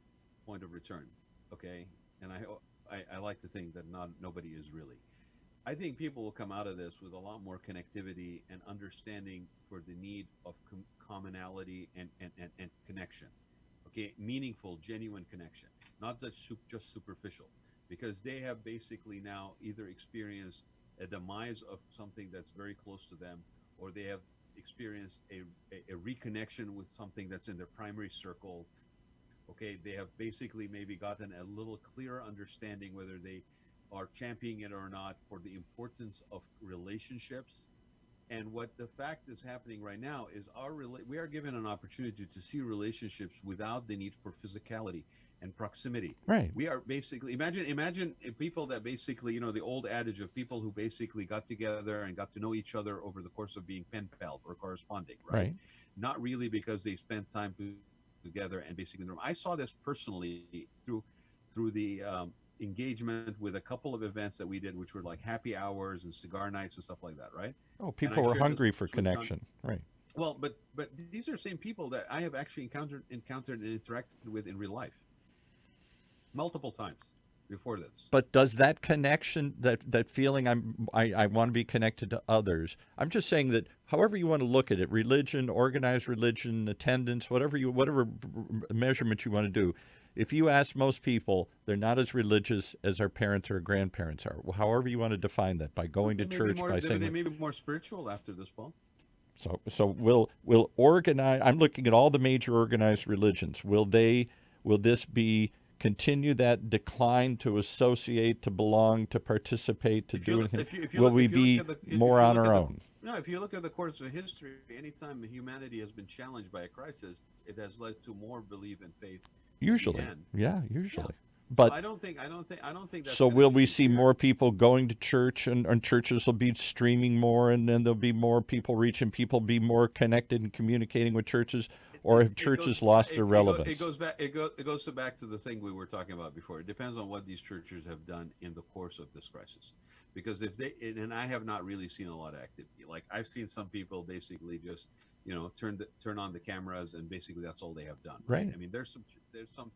point of return, okay, and I like to think that nobody is really. I think people will come out of this with a lot more connectivity and understanding for the need of commonality and connection. Okay, meaningful, genuine connection, not just superficial, because they have basically now either experienced a demise of something that's very close to them, or they have experienced a reconnection with something that's in their primary circle. Okay, they have basically maybe gotten a little clearer understanding whether they are championing it or not for the importance of relationships. And what the fact is happening right now is we are given an opportunity to see relationships without the need for physicality and proximity. Right. We are basically imagine people that basically, the old adage of people who basically got together and got to know each other over the course of being pen pals or corresponding, right? Right. Not really because they spent time together and basically in the room. I saw this personally through the engagement with a couple of events that we did, which were like happy hours and cigar nights and stuff like that, right? Oh, And people I were shared this hungry for with John. connection. Right. Well, but these are the same people that I have actually encountered and interacted with in real life multiple times before this. But does that connection, that feeling I want to be connected to others, I'm just saying that however you want to look at it, religion, organized religion, attendance, whatever measurement you want to do, if you ask most people, they're not as religious as our parents or grandparents are. Well, however you want to define that, by going to church, by saying they may be more spiritual after this, Paul. so we'll organize. I'm looking at all the major organized religions. Will this be continue that decline to associate, to belong, to participate, to do anything? Will we be more on our own? No, if you look at the course of history, anytime humanity has been challenged by a crisis, it has led to more belief and faith. Usually, yeah, usually. So But I don't think that's so gonna will we change see here. more people going to church, and churches will be streaming more, and then there'll be more people reaching people, be more connected and communicating with churches, or have churches lost their relevance? It goes back to the thing we were talking about before. It depends on what these churches have done in the course of this crisis, because if they, and I have not really seen a lot of activity. Like I've seen some people basically just turn on the cameras, and basically that's all they have done. Right. I mean, there's some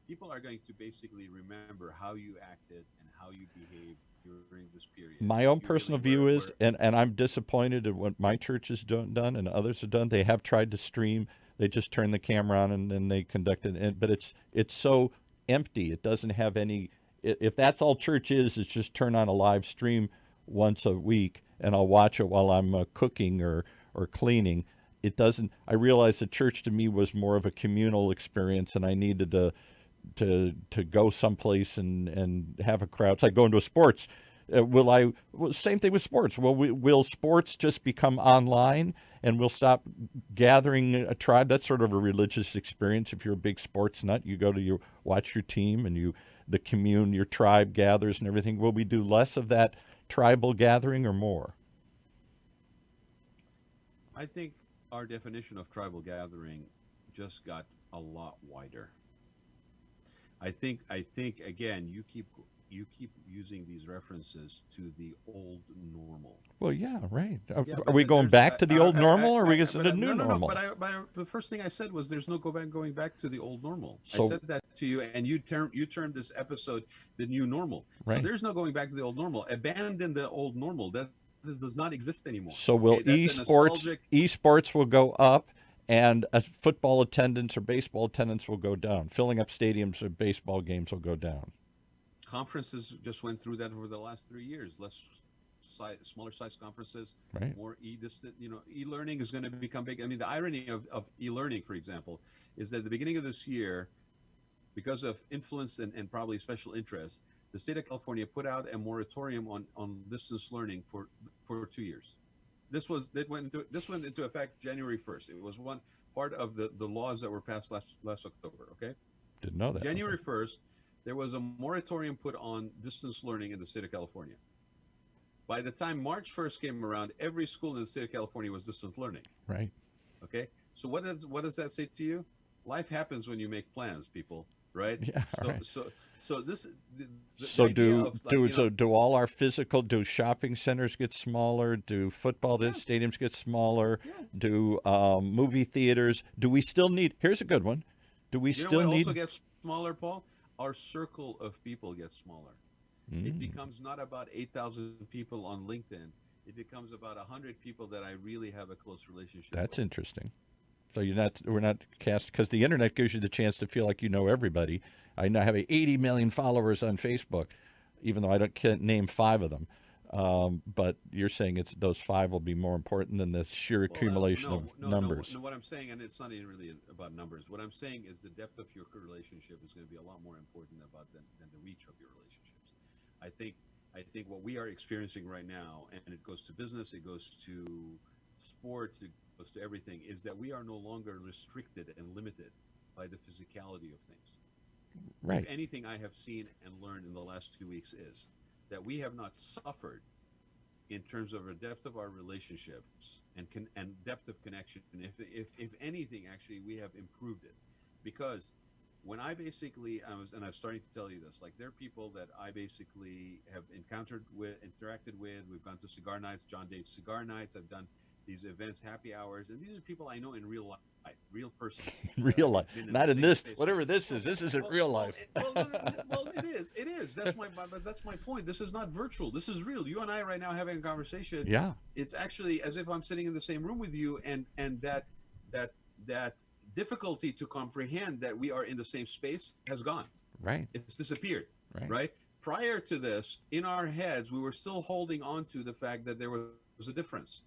people are going to basically remember how you acted and how you behaved during this period. My own You personal really view were- is, and I'm disappointed in what my church has done and others have done. They have tried to stream. They just turn the camera on and then they conduct it. But it's so empty. It doesn't have any. If that's all church is just turn on a live stream once a week, and I'll watch it while I'm cooking or cleaning. It doesn't. I realized the church to me was more of a communal experience, and I needed to go someplace and have a crowd. It's like going to a sports. Same thing with sports. Will sports just become online, and we'll stop gathering a tribe? That's sort of a religious experience. If you're a big sports nut, you go to watch your team, and your tribe gathers and everything. Will we do less of that tribal gathering or more? I think our definition of tribal gathering just got a lot wider. I think again, you keep using these references to the old normal. Well, yeah, right. Yeah, Are we going back to the old normal, or are we going to the new no, normal? But the first thing I said was there's no going back to the old normal. So- I said that to you, and you termed this episode the new normal. Right. So there's no going back to the old normal. Abandon the old normal. That does not exist anymore. So will Okay, that's a nostalgic- esports will go up, and football attendance or baseball attendance will go down. Filling up stadiums or baseball games will go down. Conferences just went through that over the last 3 years. Smaller size conferences, Right. more e-learning is going to become big. I mean, the irony of e-learning, for example, is that at the beginning of this year, because of influence and probably special interest, the state of California put out a moratorium on distance learning for 2 years. This went into effect January 1st. It was one part of the laws that were passed last October. Okay, Didn't know that. January 1st, there was a moratorium put on distance learning in the state of California. By the time March 1st came around, every school in the state of California was distance learning. Right. Okay, so what does that say to you? Life happens when you make plans, people. Right. Yeah. Right. So this. So do all our do shopping centers get smaller? Do football stadiums get smaller? Yes. Do movie theaters? Do we still need? Here's a good one. Do we You know still what need? also gets smaller, Paul? Our circle of people gets smaller. It becomes not about 8,000 people on LinkedIn. It becomes about 100 people that I really have a close relationship That's with. interesting. So we're not cast, because the internet gives you the chance to feel like you know everybody. I now have 80 million followers on Facebook, even though can't name 5 of them. But you're saying those 5 will be more important than the sheer accumulation of numbers. No, what I'm saying, and it's not even really about numbers. What I'm saying is the depth of your relationship is going to be a lot more important than the reach of your relationships. I think what we are experiencing right now, and it goes to business, it goes to sports, it goes to everything, is that we are no longer restricted and limited by the physicality of things. Right. If anything I have seen and learned in the last 2 weeks is that we have not suffered in terms of the depth of our relationships and depth of connection. If anything, actually, we have improved it, because when I basically and I'm starting to tell you this, like there are people that I basically have interacted with. We've gone to cigar nights, John Dave's cigar nights. I've done these events, happy hours, and these are people I know in real life, real person. In real life, not in this. Space. Whatever this is, this isn't real life. Well, it is. It is. That's my point. This is not virtual. This is real. You and I right now having a conversation. Yeah. It's actually as if I'm sitting in the same room with you, and that difficulty to comprehend that we are in the same space has gone. Right. It's disappeared. Right. Right. Prior to this, in our heads, we were still holding on to the fact that there was a difference.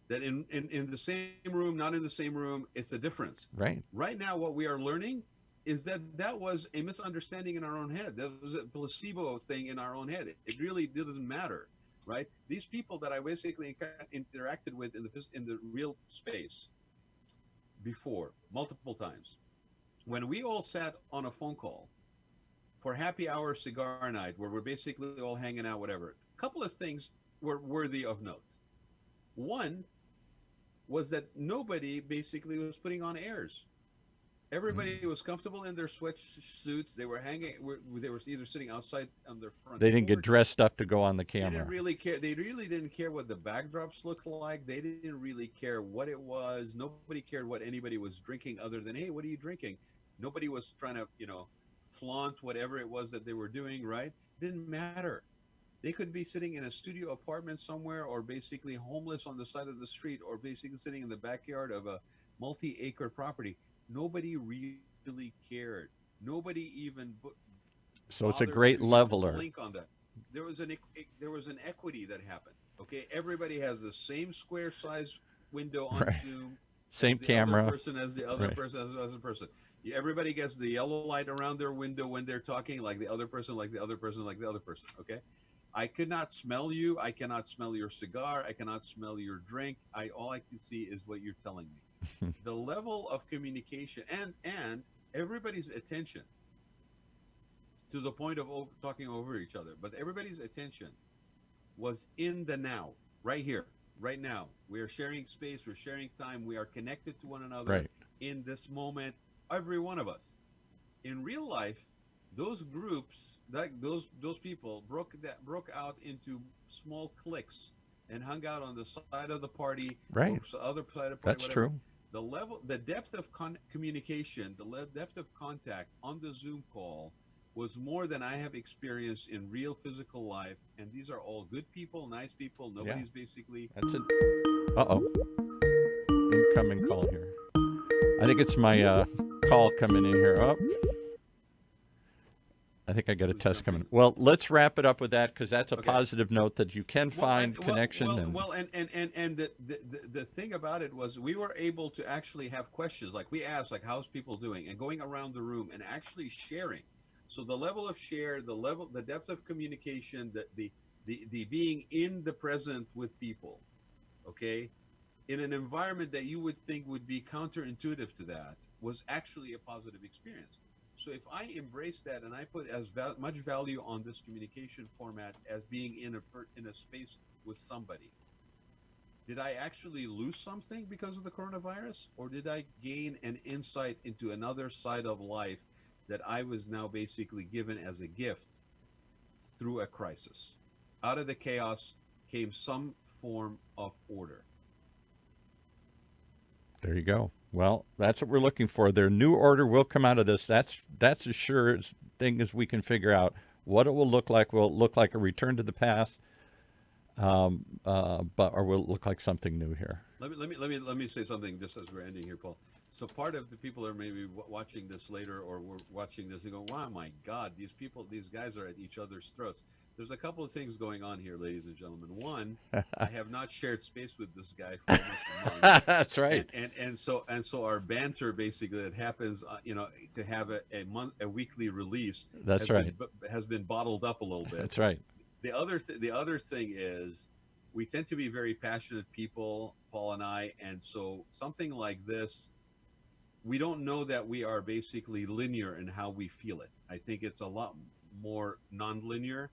That in the same room, not in the same room, it's a difference. Right. Right now, what we are learning is that that was a misunderstanding in our own head. That was a placebo thing in our own head. It really doesn't matter, right? These people that I basically interacted with in the real space before, multiple times, when we all sat on a phone call for happy hour cigar night, where we're basically all hanging out, whatever, a couple of things were worthy of note. One was that nobody basically was putting on airs. Everybody was comfortable in their sweatsuits. They were they were either sitting outside on their front They didn't get porch. dressed up to go on the They camera. didn't really care. They really didn't care what the backdrops looked like. They didn't really care what it was. Nobody cared what anybody was drinking, other than, hey, what are you drinking? Nobody was trying to, flaunt whatever it was that they were doing, right? Didn't matter. They could be sitting in a studio apartment somewhere, or basically homeless on the side of the street, or basically sitting in the backyard of a multi-acre property. Nobody really cared. Nobody even So it's a bothered great to leveler. blink on that. There was an equity that happened. Okay, everybody has the same square size window on Right. Zoom. Same as the camera. other person as the other Right. person as the other person. Everybody gets the yellow light around their window when they're talking, like the other person, like the other person, like the other person. Okay, I could not smell you. I cannot smell your cigar. I cannot smell your drink. All I can see is what you're telling me. The level of communication and everybody's attention, to the point of talking over each other, but everybody's attention was in the now, right here, right now. We are sharing space, we're sharing time, we are connected to one another Right. in this moment, every one of us. In real life, those groups, those people broke out into small cliques and hung out on the side of the party, Right. or other side of the party. That's whatever. true. The depth of communication, depth of contact on the Zoom call was more than I have experienced in real physical life. And these are all good people, nice people. Nobody's basically. That's it. Uh-oh. Incoming call here. I think it's my call coming in here. Oh. I think I got a test coming. Well, let's wrap it up with that, because that's a positive note that you can find connection. And the thing about it was, we were able to actually have questions. Like, we asked, like, how's people doing? And going around the room and actually sharing. So the level of share, the depth of communication, the being in the present with people, okay, in an environment that you would think would be counterintuitive to that, was actually a positive experience. So if I embrace that and I put as much value on this communication format as being in a space with somebody, did I actually lose something because of the coronavirus, or did I gain an insight into another side of life that I was now basically given as a gift through a crisis? Out of the chaos came some form of order. There you go. Well, that's what we're looking for. Their new order will come out of this. That's as sure as thing as we can figure out. What it will look like. Will it look like a return to the past, or will it look like something new here? Let me say something just as we're ending here, Paul. So part of the people are maybe watching this later, or we're watching this and go, "Wow, my God, these guys are at each other's throats." There's a couple of things going on here, ladies and gentlemen. One, I have not shared space with this guy for almost a month. That's right. And so our banter basically that happens, to have a weekly release. That's right. Has been bottled up a little bit. That's right. The other thing is, we tend to be very passionate people, Paul and I, and so something like this, we don't know that we are basically linear in how we feel it. I think it's a lot more non-linear.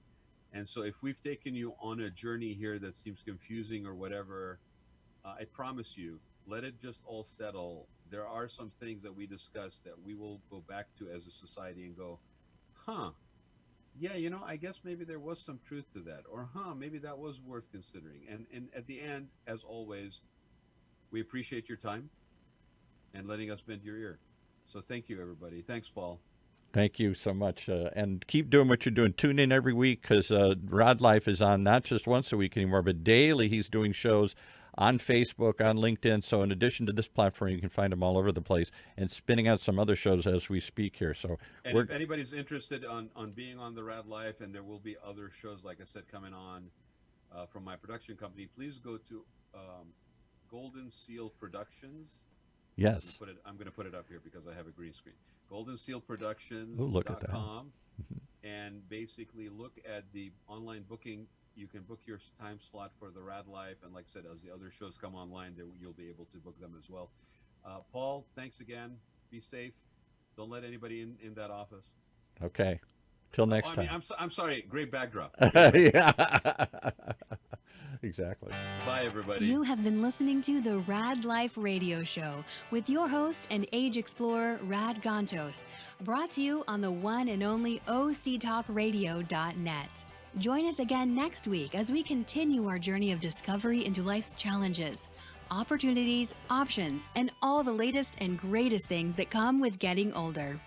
And so if we've taken you on a journey here that seems confusing or whatever, I promise you, let it just all settle. There are some things that we discussed that we will go back to as a society and go, yeah, I guess maybe there was some truth to that, or maybe that was worth considering. And at the end, as always, we appreciate your time and letting us bend your ear. So thank you, everybody. Thanks, Paul. Thank you so much. And keep doing what you're doing. Tune in every week, because Raad Life is on not just once a week anymore, but daily. He's doing shows on Facebook, on LinkedIn. So in addition to this platform, you can find him all over the place, and spinning out some other shows as we speak here. So if anybody's interested on being on the Raad Life, and there will be other shows, like I said, coming on from my production company, please go to Golden Seal Productions Yes. I'm going to put it up here because I have a green screen. Ooh, look at that. GoldenSealProductions.com, and basically look at the online booking. You can book your time slot for the Rad Life, and like I said, as the other shows come online, there you'll be able to book them as well. Paul, thanks again. Be safe. Don't let anybody in that office. Okay. Till next I mean, time. I'm sorry. Great backdrop. Yeah. Exactly. Bye, everybody. You have been listening to the Rad Life Radio Show with your host and age explorer, Rad Gantos, brought to you on the one and only octalkradio.net. Join us again next week as we continue our journey of discovery into life's challenges, opportunities, options, and all the latest and greatest things that come with getting older.